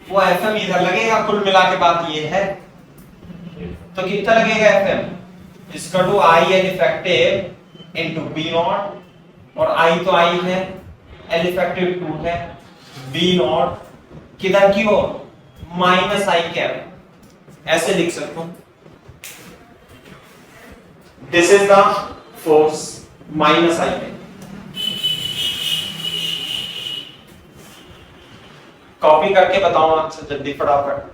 वो Fm इधर लगेगा। कुल मिला के बात ये है, तो कितना लगेगा Fm? इसका two I L effective into B naught, और I तो I है, L इफेक्टिव 2 है, B नॉट किधर की ओर? -I कैप, ऐसे लिख सकता हूं। This is the force -I cap. Copy करके बताओ आंसर जल्दी फटाफट।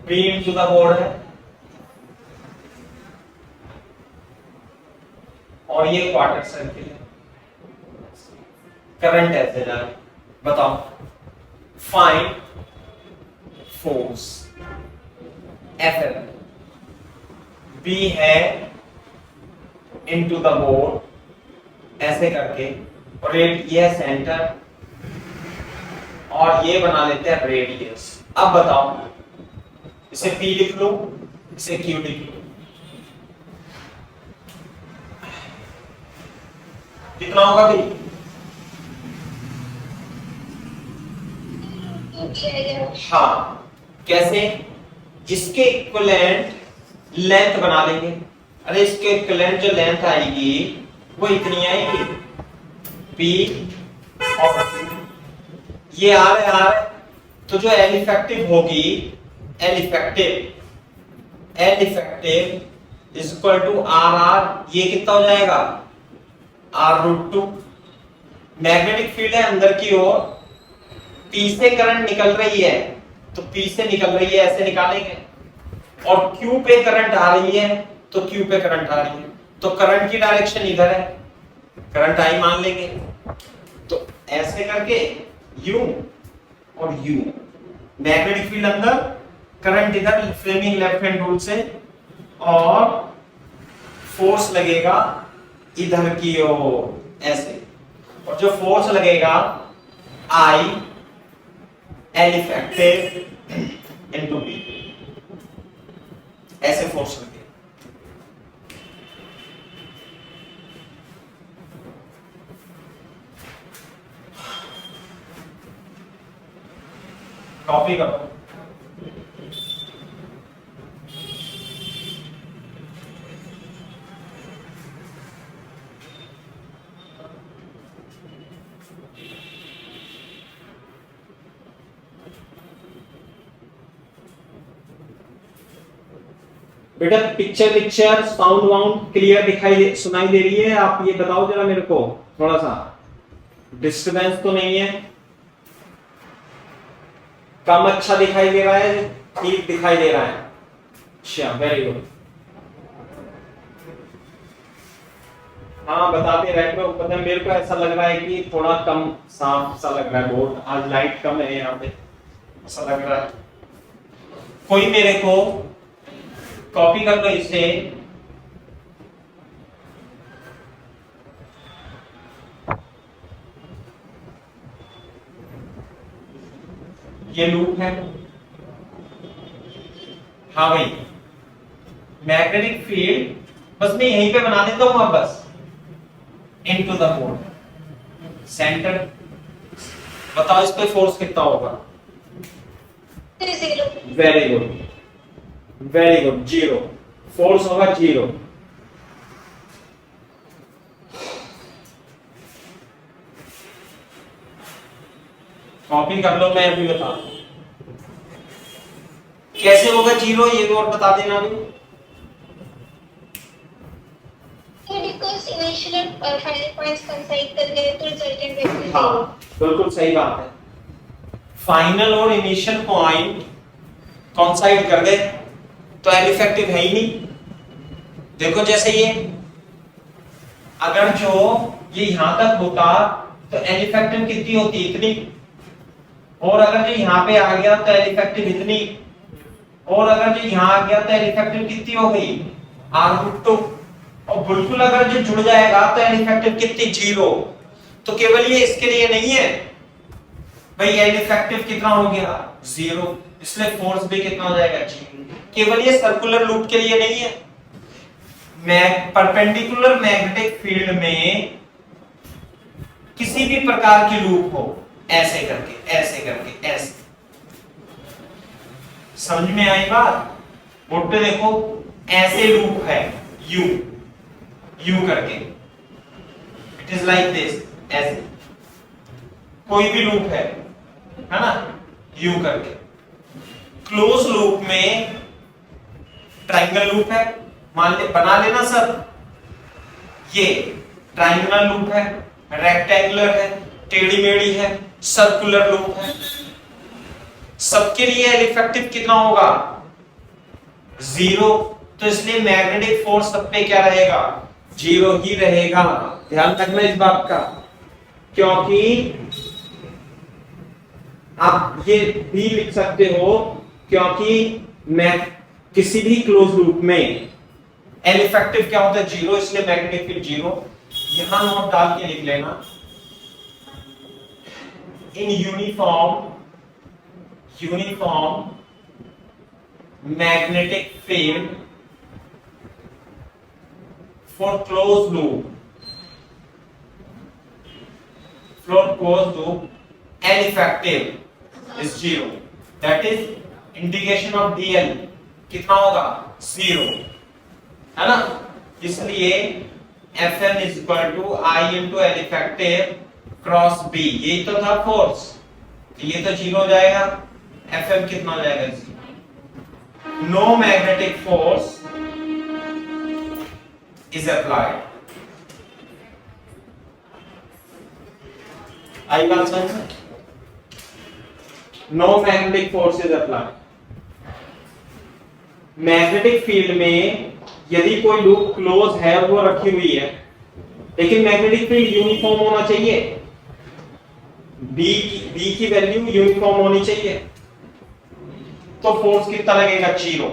बीम टू द बोर्ड है और ये क्वार्टर सर्किल है, करंट ऐसे जा रहा है। बताओ, फाइंड फोर्स Fm, B है इनटू द बोर्ड, ऐसे करके, और ये है सेंटर, और ये बना लेते हैं रेडियस। अब बताओ, इसे P लिख लो, इसे Q लिख लो, कितना होगा P? हाँ, कैसे? इसके इक्विवेलेंट लेंथ बना लेंगे। अरे इसके इक्विवेलेंट जो लेंथ आएगी वो इतनी आएगी, P और ये R है, तो जो L इफेक्टिव होगी, L effective is equal to RR, ये कितना हो जाएगा? R√2। मैग्नेटिक फील्ड है अंदर की ओर, P से करंट निकल रही है, तो P से निकल रही है, ऐसे निकालेंगे, और Q पे करंट आ रही है, तो Q पे करंट आ रही है, तो करंट की डायरेक्शन इधर है, करंट I मान लेंगे, तो ऐसे करके U और U, मैग्नेटिक फील्ड अंदर, करंट इधर, फ्लेमिंग लेफ्ट हैंड रूल से, और फोर्स लगेगा इधर की ओर, ऐसे, और जो फोर्स लगेगा I L effective into B, ऐसे फोर्स लगेगा। कॉपी करो। बेटा पिक्चर साउंड वाउंड क्लियर सुनाई दे रही है? आप ये बताओ जरा मेरे को, थोड़ा सा डिस्टरबेंस तो नहीं है? कम अच्छा दिखाई दे रहा है, ठीक दिखाई दे रहा है? अच्छा, वेरी गुड। हाँ, बताते रहते हो। पता है, मेरे को ऐसा लग रहा है कि थोड़ा कम साफ सा लग रहा है बोर्ड, आज लाइट कम है यहाँ पे, ऐसा लग रहा है। कोई मेरे को कॉपी कर लो इसे, ये लूप है। हाँ भाई, मैग्नेटिक फील्ड बस मैं यहीं पे बना देता हूं, अब बस इनटू द बोर्ड सेंटर। बताओ इस पे फोर्स कितना होगा? Very good, very good, 0। Force होगा 0। कॉपी कर लो, मैं अभी बता कैसे होगा 0, ये भी और बता देना अभी। हाँ, बिल्कुल सही बात है। फाइनल और इनिशियल पॉइंट कॉन्साइड कर दे तो एल इफेक्टिव है ही नहीं। देखो जैसे ये अगर जो ये यहां तक होता तो एल इफेक्टिव कितनी होती, इतनी, और अगर जो यहां पे आ गया तो एल इफेक्टिव इतनी, और अगर जो यहां आ गया तो एल इफेक्टिव कितनी हो गई, R√2। और बिल्कुल अगर जो जुड़ जाएगा तो एल इफेक्टिव कितनी, 0। तो केवल ये इसके लिए नहीं है भाई, एल इफेक्टिव कितना हो गया, 0, इसलिए फोर्स भी कितना हो जाएगा, 0। केवल ये सर्कुलर लूप के लिए नहीं है, परपेंडिकुलर मैग्नेटिक फील्ड में किसी भी प्रकार की लूप हो, ऐसे करके ऐसे करके ऐसे, समझ में आई बात। बोर्ड पे देखो, ऐसे लूप है, यू यू करके, इट इज लाइक दिस, ऐसे कोई भी लूप है ना, यू करके। क्लोज लूप में ट्राइंगल लूप है, मान ले, बना लेना सर, ये ट्राइंगुलर लूप है, रेक्टेंगुलर है, टेढ़ी मेढ़ी है, सर्कुलर लूप है। सबके लिए एल इफेक्टिव कितना होगा, 0। तो इसलिए मैग्नेटिक फोर्स सब पे क्या रहेगा, 0 ही रहेगा। ध्यान रखना इस बात का, क्योंकि आप ये भी लिख सकते हो, क्योंकि मैं किसी भी क्लोज लूप में एल इफेक्टिव क्या होता है, 0, इसलिए मैग्नेटिक फील्ड 0। यहां नोट डाल के लिख लेना, in uniform magnetic field for close loop L effective is 0, that is integration of dl कितना होगा, 0, है ना। इसलिए Fn is equal to I into L effective cross B, यही तो था फोर्स, तो ये तो 0 हो जाएगा, Fm कितना हो जाएगा, 0। No magnetic force is applied. आई बात समझ में, no magnetic force is applied. Magnetic field में यदि कोई लूप क्लोज है, वो रखी हुई है, लेकिन मैग्नेटिक फील्ड यूनिफॉर्म होना चाहिए, बी की वैल्यू यूनिफॉर्म होनी चाहिए, तो फोर्स कितना लगेगा, 0।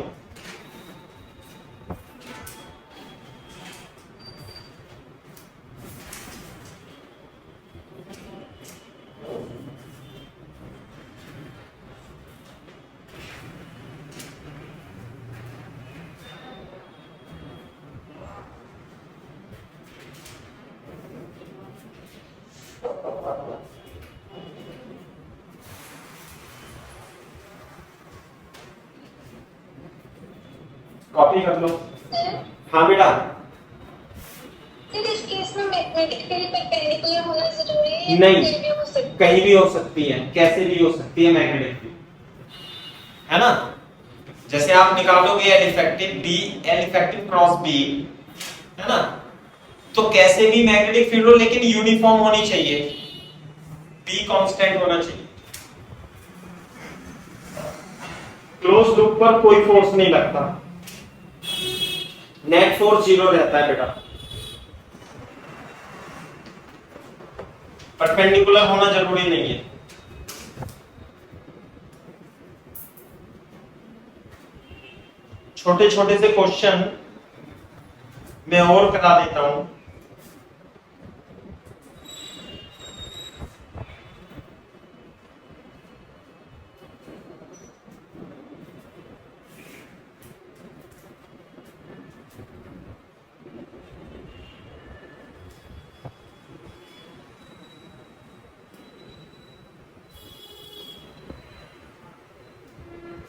कॉपी कर लो। हाँ बेटा, इस केस में मैग्नेटिक फील्ड परपेंडिकुलर होना जरूरी है, नहीं, कहीं भी हो सकती है, कैसे भी हो सकती है मैग्नेटिक फील्ड, है ना। जैसे आप निकालोगे L effective B, L effective cross B, है ना, तो कैसे भी मैग्नेटिक फील्ड हो, लेकिन यूनिफॉर्म होनी चाहिए, बी कांस्टेंट होना चाहिए। क्लोज लूप पर कोई फोर्स नहीं लगता, नेट फोर्स 0 रहता है बेटा। परपेंडिकुलर होना जरूरी नहीं है। छोटे छोटे से क्वेश्चन मैं और करा देता हूं।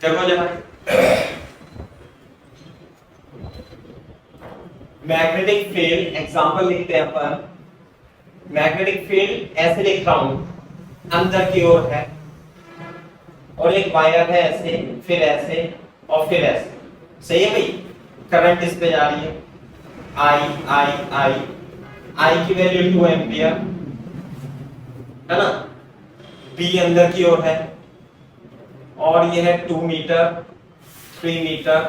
देखो जरा, मैग्नेटिक फील्ड एग्जांपल लिखते हैं अपन। मैग्नेटिक फील्ड ऐसे लिख रहा हूं, अंदर की ओर है, और एक वायर है ऐसे, फिर ऐसे और फिर ऐसे, सही है भाई। करंट इस पे जा रही है, आई की वैल्यू 2 एम्पियर, है ना। बी अंदर की ओर है, और यह है 2 meter, 3 meter,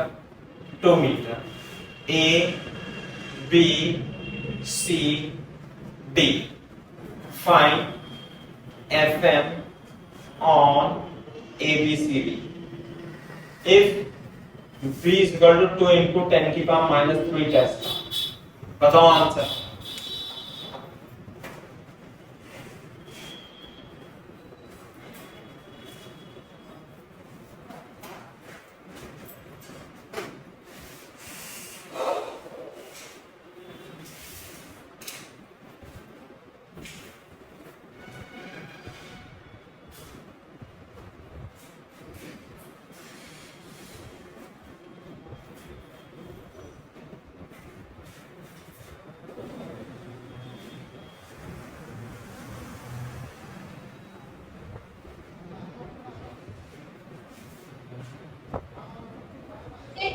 2 meter. A B C D. Find FM on ABCD. If V is equal to 2 into 10 की पावर माइनस 3 टेस्ला, बताओ answer.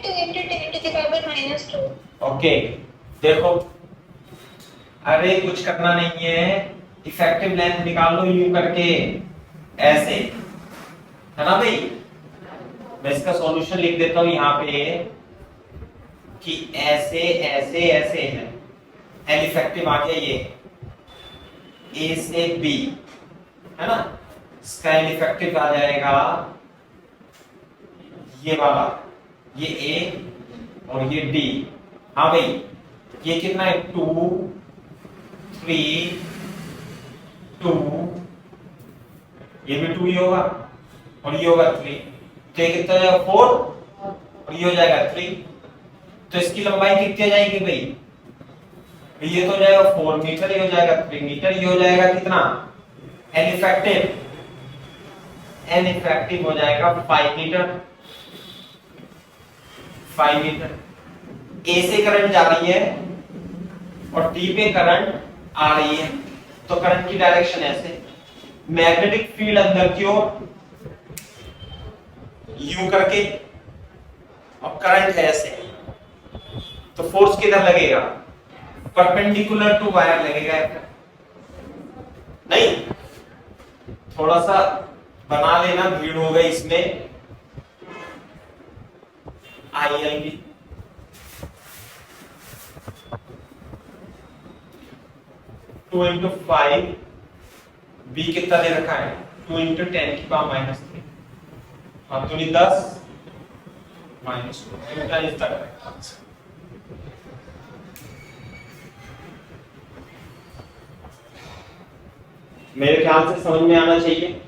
Two into 10 to the power minus 2. Okay, देखो, अरे कुछ करना नहीं है, इफेक्टिव लेंथ निकाल लो यूं करके, ऐसे, है ना भाई। मैं इसका सॉल्यूशन लिख देता हूं यहाँ पे कि ऐसे ऐसे ऐसे है, एल इफेक्टिव आ गया ये ए से बी, है ना। इसका एल इफेक्टिव आ जाएगा ये वाला, ये ए और ये डी। हाँ भाई, ये कितना है 2 3 2, ये भी 2 ही होगा और ये होगा 3, तो ये कितना हो जाएगा 4 और ये हो जाएगा 3। तो इसकी लंबाई कितनी हो जाएगी भाई, ये तो हो जाएगा 4 मीटर, ये हो जाएगा 3 मीटर, ये हो जाएगा कितना एन इफेक्टिव, एन इफेक्टिव हो जाएगा 5 मीटर, 5 मीटर। ए से करंट जा रही है और डी पे करंट आ रही है, तो करंट की डायरेक्शन ऐसे, मैग्नेटिक फील्ड अंदर की ओर यूं करके और करंट है ऐसे, तो फोर्स किधर लगेगा, परपेंडिकुलर टू वायर लगेगा। नहीं, थोड़ा सा बना लेना, भीड़ हो गई इसमें। आईएल की 2 into 5, बी कितना दे रखा है 2 into 10 की पावर माइनस 3, हाँ तो 10 माइनस 2 इस तक। मेरे ख्याल से समझ में आना चाहिए।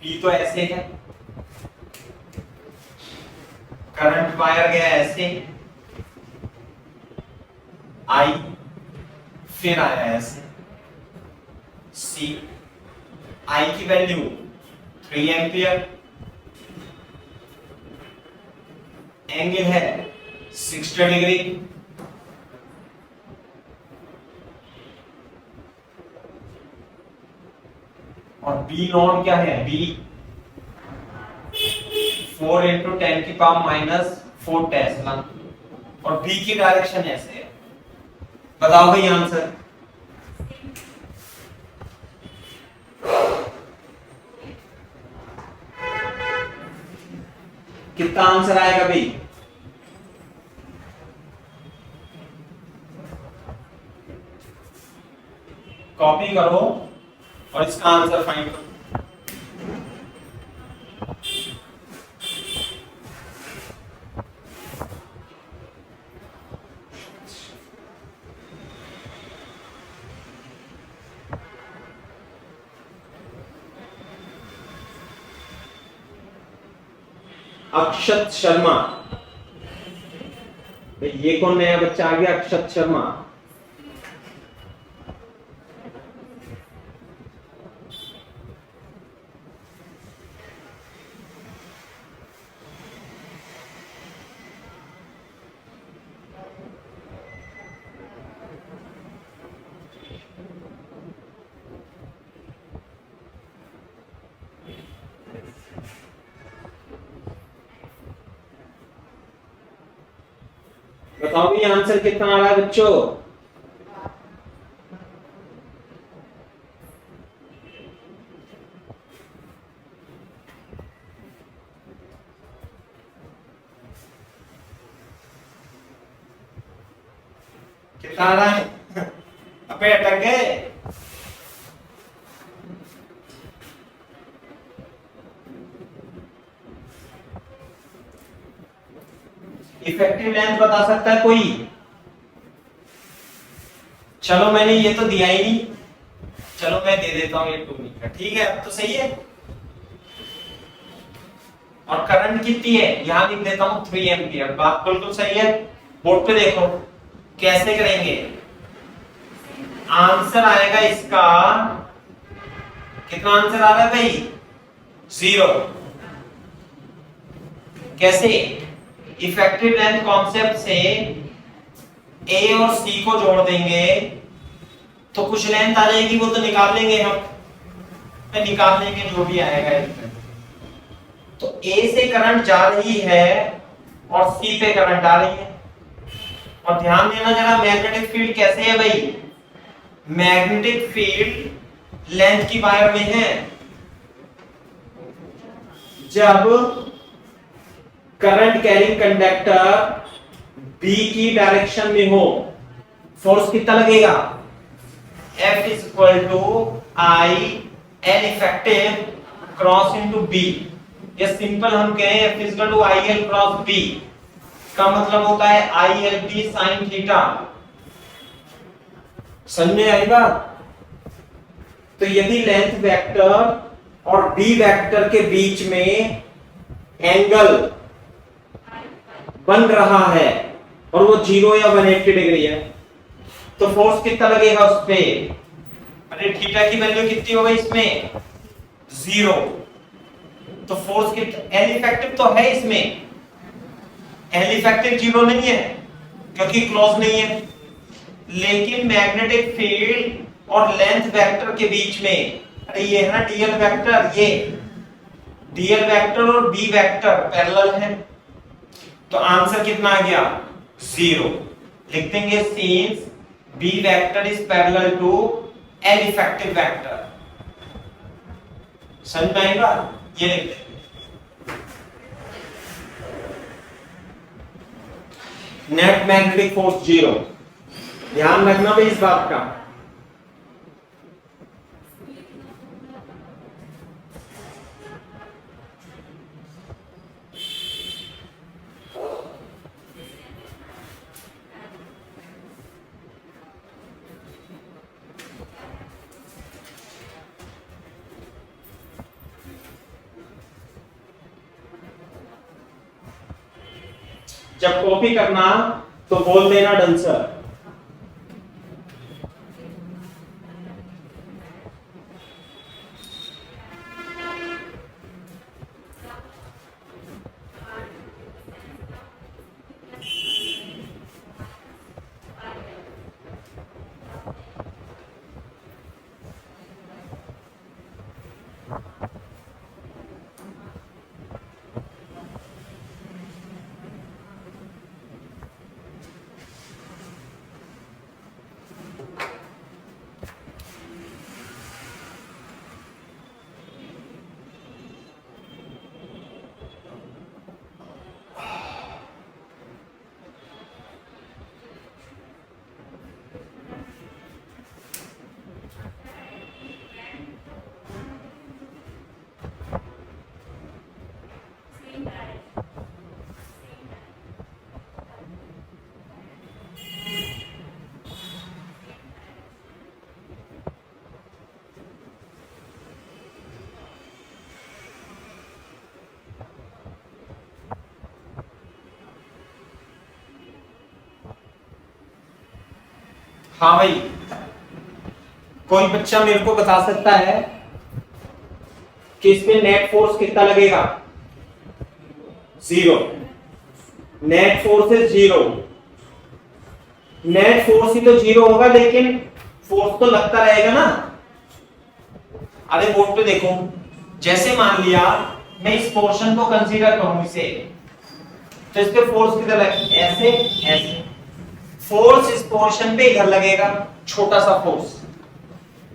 पी तो ऐसे है, करंट वायर गया ऐसे, आई फिर आया ऐसे, सी, आई की वैल्यू 3 एम्पियर, एंगल है 60 डिग्री, और बी नॉट क्या है, बी 4 into 10 की पावर माइनस 4 टेस्ला, और बी की डायरेक्शन ऐसे है। बताओ भाई आंसर। कितना आंसर आएगा भाई, कॉपी करो और इसका आंसर फाइंड करो। अक्षत शर्मा, ये कौन नया बच्चा आ गया, अक्षत शर्मा। बताओ भी आंसर कितना आ रहा है बच्चों? कितना आ रहा है? अबे अटक गए। इफेक्टिव लेंथ बता सकता है कोई? चलो मैंने ये तो दिया ही नहीं, चलो मैं दे देता हूं ये 2 मीटर, ठीक है अब तो सही है। और करंट कितनी है यहां लिख देता हूं 3 एम्पियर, बात बिल्कुल सही है। बोर्ड पे देखो कैसे करेंगे। आंसर आएगा इसका, कितना आंसर आ रहा है भाई? 0। कैसे? इफेक्टिव लेंथ कॉन्सेप्ट से ए और सी को जोड़ देंगे तो कुछ लेंथ आ जाएगी, वो तो निकाल लेंगे हम, निकाल लेंगे जो भी आएगा। तो ए से करंट जा रही है और सी पे करंट आ रही है। और ध्यान देना जरा, मैग्नेटिक फील्ड कैसे है भाई? मैग्नेटिक फील्ड लेंथ की वायर में है। जब करंट कैरिंग कंडक्टर बी की डायरेक्शन में हो, फोर्स कितना लगेगा? F is equal to I L effective cross into B। ये सिंपल हम कहें F is equal to I L cross B का मतलब होता है I L B sin theta. समझ में आई बात? तो यदि लेंथ वेक्टर और B वेक्टर के बीच में एंगल बन रहा है और वो 0 या 180 डिग्री है, तो फोर्स कितना लगेगा उस पे? अरे थीटा की वैल्यू कितनी होगी इसमें? 0। तो फोर्स कितना? एल इफेक्टिव तो है इसमें, एल इफेक्टिव 0 नहीं है क्योंकि क्लोज नहीं है, लेकिन मैग्नेटिक फील्ड और लेंथ वेक्टर के बीच में, अरे ये है ना डीएल वेक्टर, ये डीएल वेक्टर और बी वेक्टर पैरेलल है, तो आंसर कितना आ गया? 0। लिख देंगे since B vector is parallel to L effective vector. समझ में आएगा? ये लिख देंगे। नेट मैग्नेटिक फोर्स 0, ध्यान रखना भी इस बात का। जब कॉपी करना तो बोल देना डन सर। हाँ भाई, कोई बच्चा मेरे को बता सकता है कि इसमें नेट फोर्स कितना लगेगा? 0। Net force is 0। Net force ही तो 0 होगा, लेकिन फोर्स तो लगता रहेगा ना। अरे बोर्ड पे देखो, जैसे मान लिया मैं इस पोर्शन को कंसीडर करूं इसे, तो इस पे फोर्स कितना लगेगा? ऐसे ऐसे, फोर्स इस पोर्शन पे इधर लगेगा, छोटा सा फोर्स,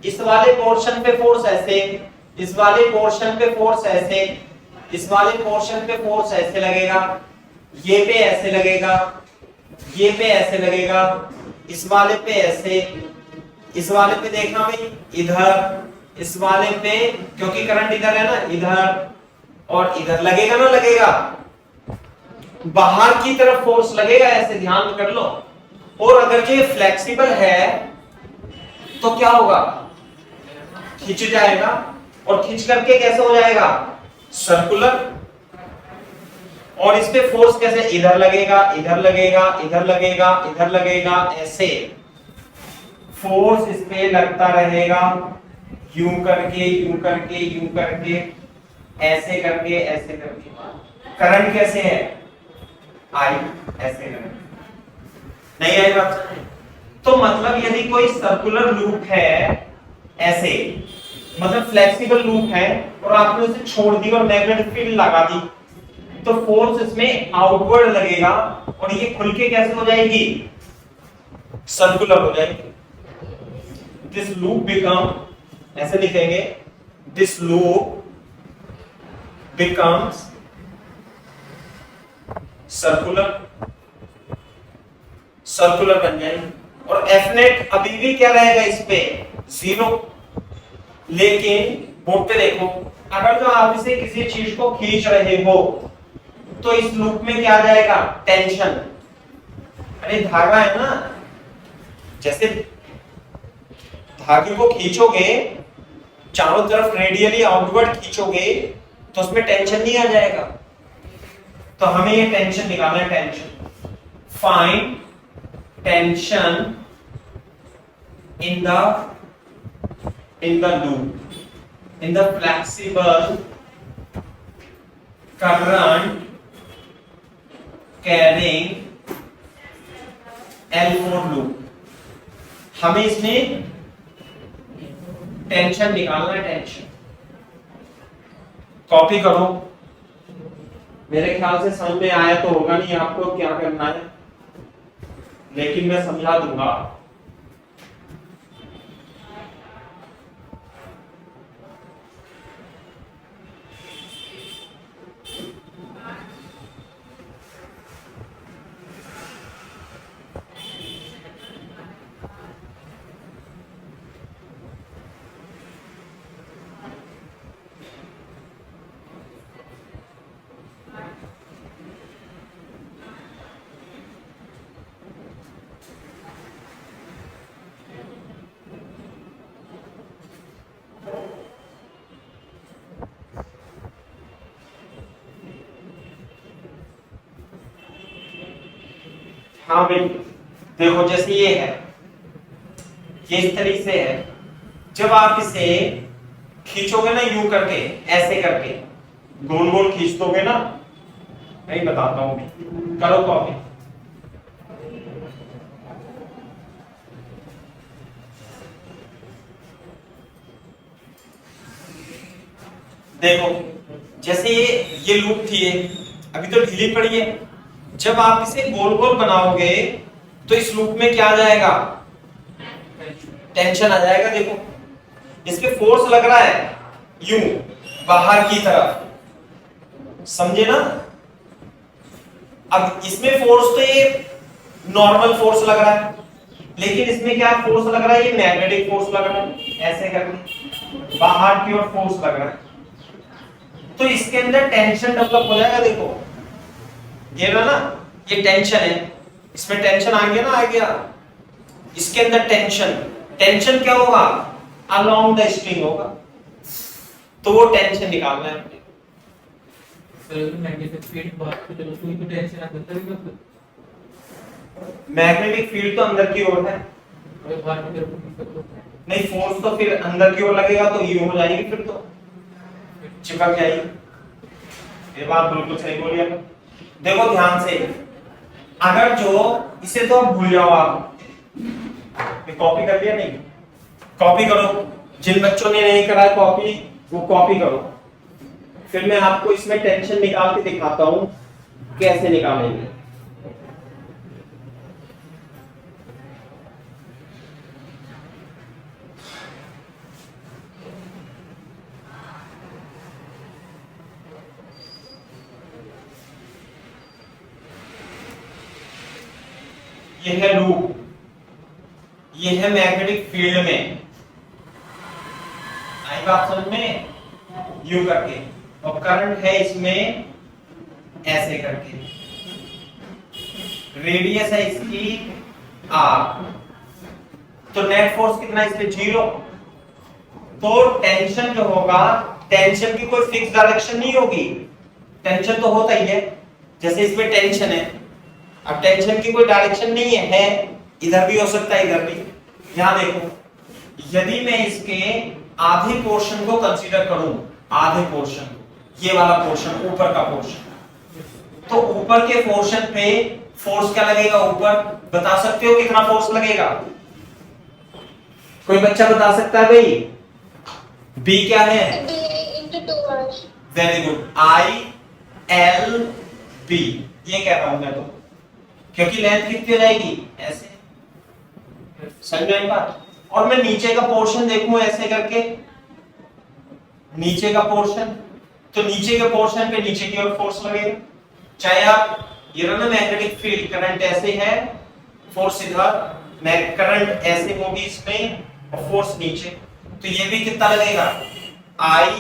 इस वाले पोर्शन पे फोर्स ऐसे, इस वाले पोर्शन पे फोर्स ऐसे, इस वाले पोर्शन पे फोर्स ऐसे लगेगा, ये पे ऐसे लगेगा, ये पे ऐसे लगेगा, इस वाले पे ऐसे, इस वाले पे देखना भाई इधर, इस वाले पे क्योंकि करंट इधर है ना, इधर और इधर लगेगा ना, लगेगा बाहर की तरफ फोर्स लगेगा, ऐसे ध्यान कर लो। और अगर ये फ्लेक्सिबल है तो क्या होगा, खिंच जाएगा, और खिंच करके कैसे हो जाएगा, सर्कुलर। और इस पे फोर्स कैसे, इधर लगेगा, इधर लगेगा, इधर लगेगा, इधर लगेगा, ऐसे फोर्स इस पे लगता रहेगा, यूं करके, यूं करके, यूं करके, ऐसे करके, ऐसे करके। करंट कैसे है, आई, ऐसे करके। नहीं आई बात? तो मतलब यदि कोई सर्कुलर लूप है ऐसे, मतलब फ्लेक्सिबल लूप है, और आपने उसे छोड़ दी और मैग्नेटिक फील्ड लगा दी, तो फोर्स इसमें आउटवर्ड लगेगा, और ये खुल के कैसे हो जाएगी, सर्कुलर हो जाएगी। दिस लूप बिकम, ऐसे लिखेंगे, this loop becomes circular, circular बन जाएगी। और एफ नेट अभी भी क्या रहेगा इस पे, 0। लेकिन बोर्ड पे देखो, अगर जो आप इसे किसी चीज को खींच रहे हो तो इस लूप में क्या आ जाएगा, टेंशन। अरे धागा है ना, जैसे धागे को खींचोगे चारों तरफ रेडियली आउटवर्ड खींचोगे तो उसमें टेंशन नहीं आ जाएगा। तो हमें ये टेंशन निकालना है, tension. Find tension in the loop, in the flexible current carrying L4 loop। हमें इसमें टेंशन निकालना है, टेंशन। कॉपी करो, मेरे ख्याल से समझ में आया तो होगा नहीं आपको क्या करना है, लेकिन मैं समझा दूंगा। हाँ भाई देखो, जैसे ये है, ये इस तरीके से है, जब आप इसे खींचोगे ना यूं करके, ऐसे करके गोल गोल खींच दोगे ना, नहीं बताता हूं, करो कॉपी। देखो जैसे ये लूप थी, अभी तो ढीली पड़ी है, जब आप इसे गोल गोल बनाओगे तो इस लूप में क्या आ जाएगा, टेंशन आ जाएगा। देखो इस पे फोर्स लग रहा है यूं बाहर की तरफ, समझे ना। अब इसमें फोर्स तो ये नॉर्मल फोर्स लग रहा है, लेकिन इसमें क्या फोर्स लग रहा है, ये मैग्नेटिक फोर्स लग रहा है, ऐसे करके बाहर की ओर फोर्स लग रहा है, तो इसके अंदर टेंशन डेवलप हो जाएगा। देखो ये ना, ये टेंशन है, इसमें टेंशन आ गया ना, आ गया, इसके अंदर टेंशन, टेंशन क्या होगा, अलोंग द स्ट्रिंग होगा, तो वो टेंशन निकालना है। मैग्नेटिक फील्ड तो अंदर की ओर है, नहीं फोर्स तो फिर अंदर की ओर लगेगा तो ये हो जाएगी, फिर तो चिपक जाएगी। ये बात बिल्कुल सही बोली आपने। देखो ध्यान से, अगर जो इसे तो भूल जाओ आप, कॉपी कर लिया, नहीं कॉपी करो, जिन बच्चों ने नहीं करा कॉपी वो कॉपी करो, फिर मैं आपको इसमें टेंशन निकाल के दिखाता हूं कैसे निकालेंगे। ये है लूप, ये है मैग्नेटिक फील्ड में, आई बात समझ में, यू करके, और करंट है इसमें ऐसे करके, रेडियस है इसकी आर, तो नेट फोर्स कितना इस पे 0। तो टेंशन जो होगा, टेंशन की कोई फिक्स डायरेक्शन नहीं होगी, टेंशन तो होता ही है, जैसे इसमें टेंशन है, अब टेंशन की कोई डायरेक्शन नहीं है, इधर भी हो सकता है इधर भी। यहां देखो, यदि मैं इसके आधे पोर्शन को कंसीडर करूं, आधे पोर्शन, ये वाला पोर्शन, ऊपर का पोर्शन, तो ऊपर के पोर्शन पे फोर्स क्या लगेगा, ऊपर बता सकते हो कितना फोर्स लगेगा? कोई बच्चा बता सकता है भाई? बी क्या है? Very good, I L B, ये कह रहा हूं मैं तो, क्योंकि लेंथ कितनी हो जाएगी ऐसे, समझ में बात। और मैं नीचे का पोर्शन देखूं ऐसे करके, नीचे का पोर्शन, तो नीचे के पोर्शन पे नीचे की ओर फोर्स लगेगा, चाहे आप ये ना मैग्नेटिक फील्ड, करंट ऐसे है, फोर्स इधर, करंट ऐसे होगी इसमें और फोर्स नीचे, तो ये भी कितना लगेगा, I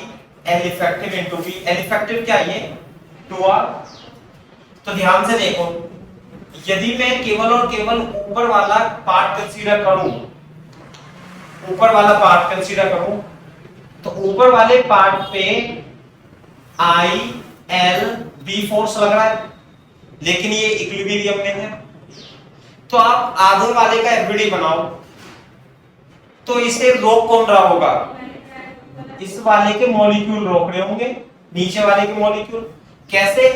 L effective into B. L effective क्या है, 2r। तो ध्यान से देखो, यदि मैं केवल और केवल ऊपर वाला पार्ट कंसीडर करूं, ऊपर वाला पार्ट कंसीडर करूं, तो ऊपर वाले पार्ट पे आई एल बी फोर्स लग रहा है, लेकिन ये इक्विलिब्रियम में है। तो आप आधे वाले का एफबीडी बनाओ, तो इसे रोक कौन रहा होगा, इस वाले के मॉलिक्यूल रोक रहे होंगे नीचे वाले के मॉलिक्यूल। कैसे?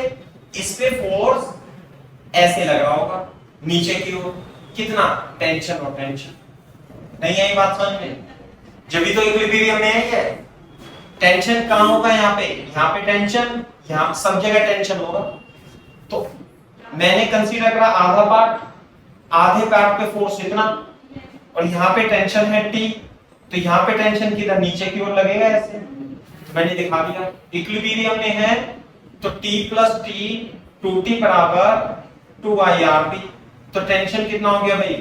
इस पे फोर्स ऐसे लग रहा होगा नीचे की ओर, कितना, टेंशन और टेंशन। नहीं आई बात समझ में? जब भी तो इक्विलिब्रियम में है, टेंशन कहां होगा, यहाँ पे टेंशन, यहाँ सब जगह टेंशन होगा। तो मैंने कंसीडर करा आधा पार्ट, आधे पार्ट पे फोर्स इतना, और यहाँ पे टेंशन है T, तो यहाँ पे टेंशन किधर, नीचे की ओर लगेगा ऐसे, तो मैंने दिखा दिया। इक्विलिब्रियम में है तो T प्लस T 2T बराबर 2IRB, तो टेंशन कितना हो गया भाई,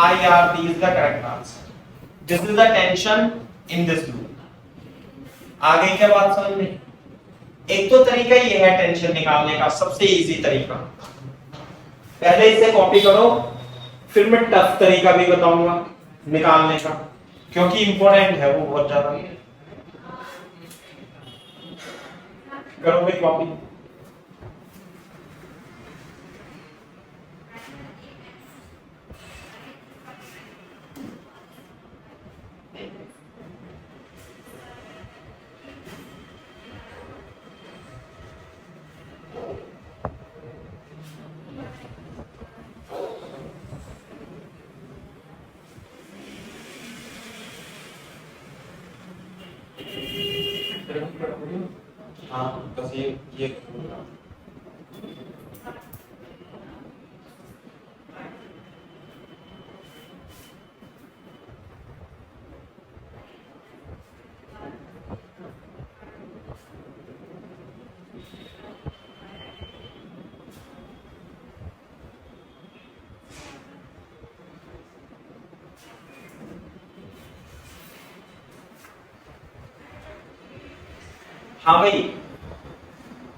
IRB is the correct answer. This is the tension in this loop. आगे क्या बात समझ में? एक तो तरीका ये है टेंशन निकालने का, सबसे इजी तरीका, पहले इसे कॉपी करो, फिर मैं टफ तरीका भी बताऊंगा निकालने का, क्योंकि इंपॉर्टेंट है वो बहुत ज्यादा। करो भाई कॉपी। हाँ बस ये हाँ भाई,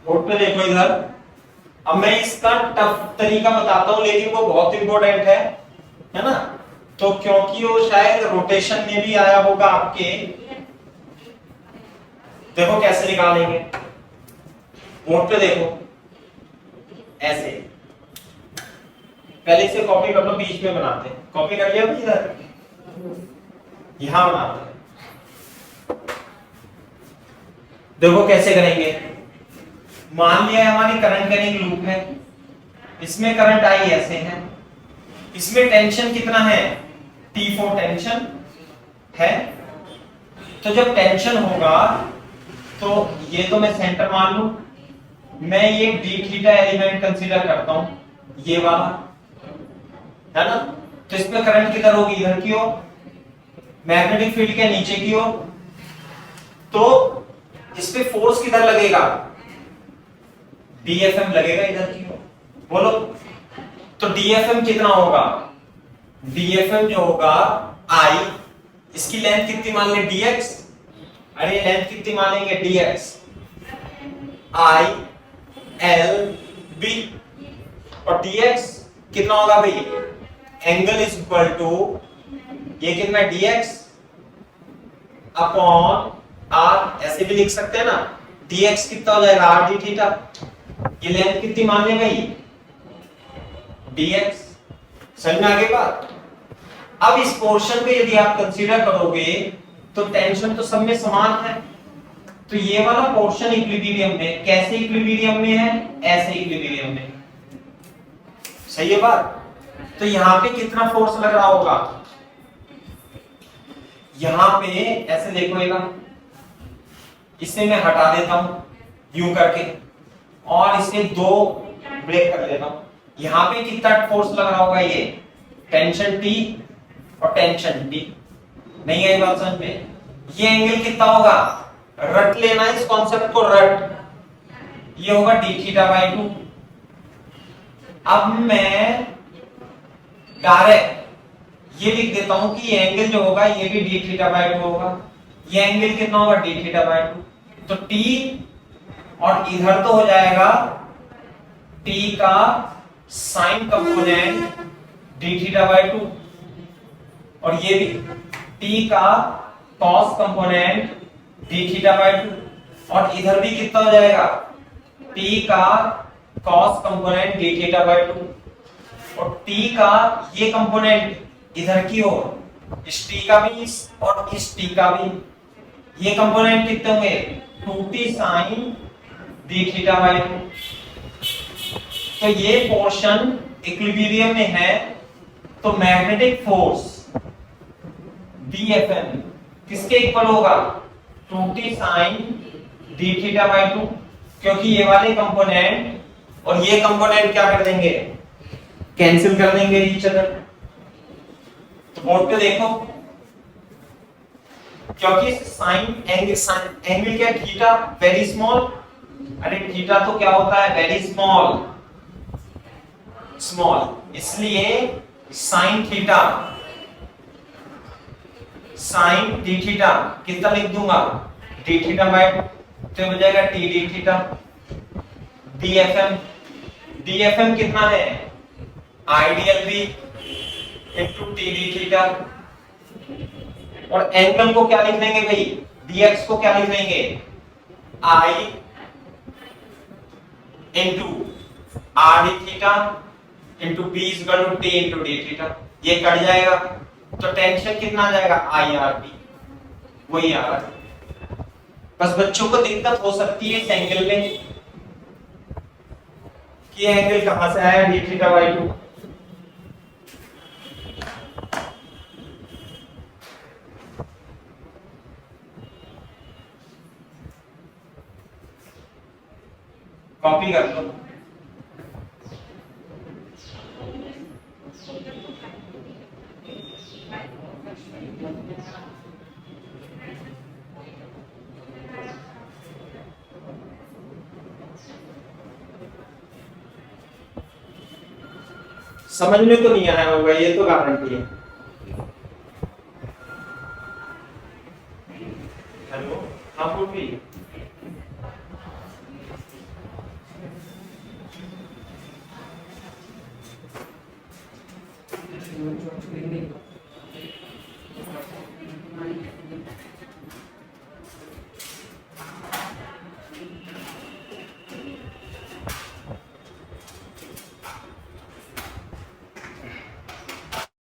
बोर्ड पे देखो इधर। अब मैं इसका टफ तरीका बताता हूं, लेकिन वो बहुत इंपॉर्टेंट है ना, तो क्योंकि वो शायद रोटेशन में भी आया होगा आपके। देखो कैसे निकालेंगे, बोर्ड पे देखो ऐसे, पहले इसे कॉपी कर लो, बीच में बनाते हैं, कॉपी कर लिया अभी इधर, यहां बनाते हैं। देखो कैसे करेंगे, मान लिया हमारी करंट कैरिंग लूप है, इसमें करंट आई ऐसे है, इसमें टेंशन कितना है, T4 टेंशन है। तो जब टेंशन होगा तो ये तो मैं सेंटर मान लूं, मैं ये डी थीटा एलिमेंट कंसीडर करता हूं, ये वाला है ना, तो इसमें करंट किधर होगी, इधर की ओर, मैग्नेटिक फील्ड के नीचे की ओर, तो इस पे फोर्स किधर लगेगा, DFM लगेगा इधर की ओर, बोलो। तो डीएफएम कितना होगा, डीएफएम जो होगा आई, इसकी लेंथ कितनी मान लें डीएक्स, अरे लेंथ कितनी मानेंगे डीएक्स, आई एल बी, और डीएक्स कितना होगा भाई, एंगल इज इक्वल टू ये कितना डीएक्स अपॉन आर, ऐसे भी लिख सकते हैं ना, डीएक्स कितना हो जाएगा आर डी थीटा, ये लेंथ कितनी मान लें भाई dx, समझ में आ गई बात। अब इस पोर्शन पे यदि आप कंसीडर करोगे तो टेंशन तो सब में समान है, तो ये वाला पोर्शन इक्विलिब्रियम में, कैसे इक्विलिब्रियम में है, ऐसे इक्विलिब्रियम में, सही है बात। तो यहां पे कितना फोर्स लग रहा होगा, यहां पे ऐसे देखोगा, इसे मैं हटा देता हूं यूं करके, और इसे दो ब्रेक कर देता हूं, यहां पे कितना फोर्स लग रहा होगा, ये टेंशन T और टेंशन T, नहीं आई बात समझ में। ये एंगल कितना होगा, रट लेना इस कॉन्सेप्ट को, रट, ये होगा d थीटा बाई 2। अब मैं डायरेक्ट ये लिख देता हूं कि ये एंगल जो होगा ये भी d थीटा बाई 2 होगा, ये एंगल कितना होगा d थीटा बाई 2, तो T और इधर तो हो जाएगा T का sign component d theta by 2, और ये भी T का cos component d theta by 2, और इधर भी कितना हो जाएगा T का cos component d theta by 2, और T का ये कंपोनेंट इधर की ओर, इस T का भी और इस T का भी, ये कंपोनेंट कितने होंगे 2T sign d theta by 2। तो ये पोर्शन इक्विलिब्रियम में है, तो मैग्नेटिक फोर्स DFM किसके इक्वल होगा 2T sign d theta by 2, क्योंकि ये वाले कंपोनेंट और ये कंपोनेंट क्या कर देंगे, कैंसिल कर देंगे ईच अदर। तो बोर्ड पे देखो, क्योंकि साइन एंगल क्या थीटा वेरी स्मॉल, अरे थीटा तो क्या होता है वेरी स्मॉल, इसलिए sine theta, sine D theta कितना लिख दूंगा डी थीटा बाई 2, तो हो जाएगा टी डी थीटा। डीएफएम कितना है, ideal B into T D theta, और एंगल को क्या लिख देंगे भाई, डीएक्स को क्या लिख देंगे I into R D theta into B is equal to T into D theta, ये कट जाएगा, तो टेंशन कितना आ जाएगा आई आर बी, वही आ रहा है। बस बच्चों को दिक्कत हो सकती है इस एंगल में कि ये एंगल कहां से आया डी थीटा बाई 2, कॉपी कर लो। समझ में तो नहीं आया होगा, ये तो गारंटी है। हेलो, हाँ पूर्वी,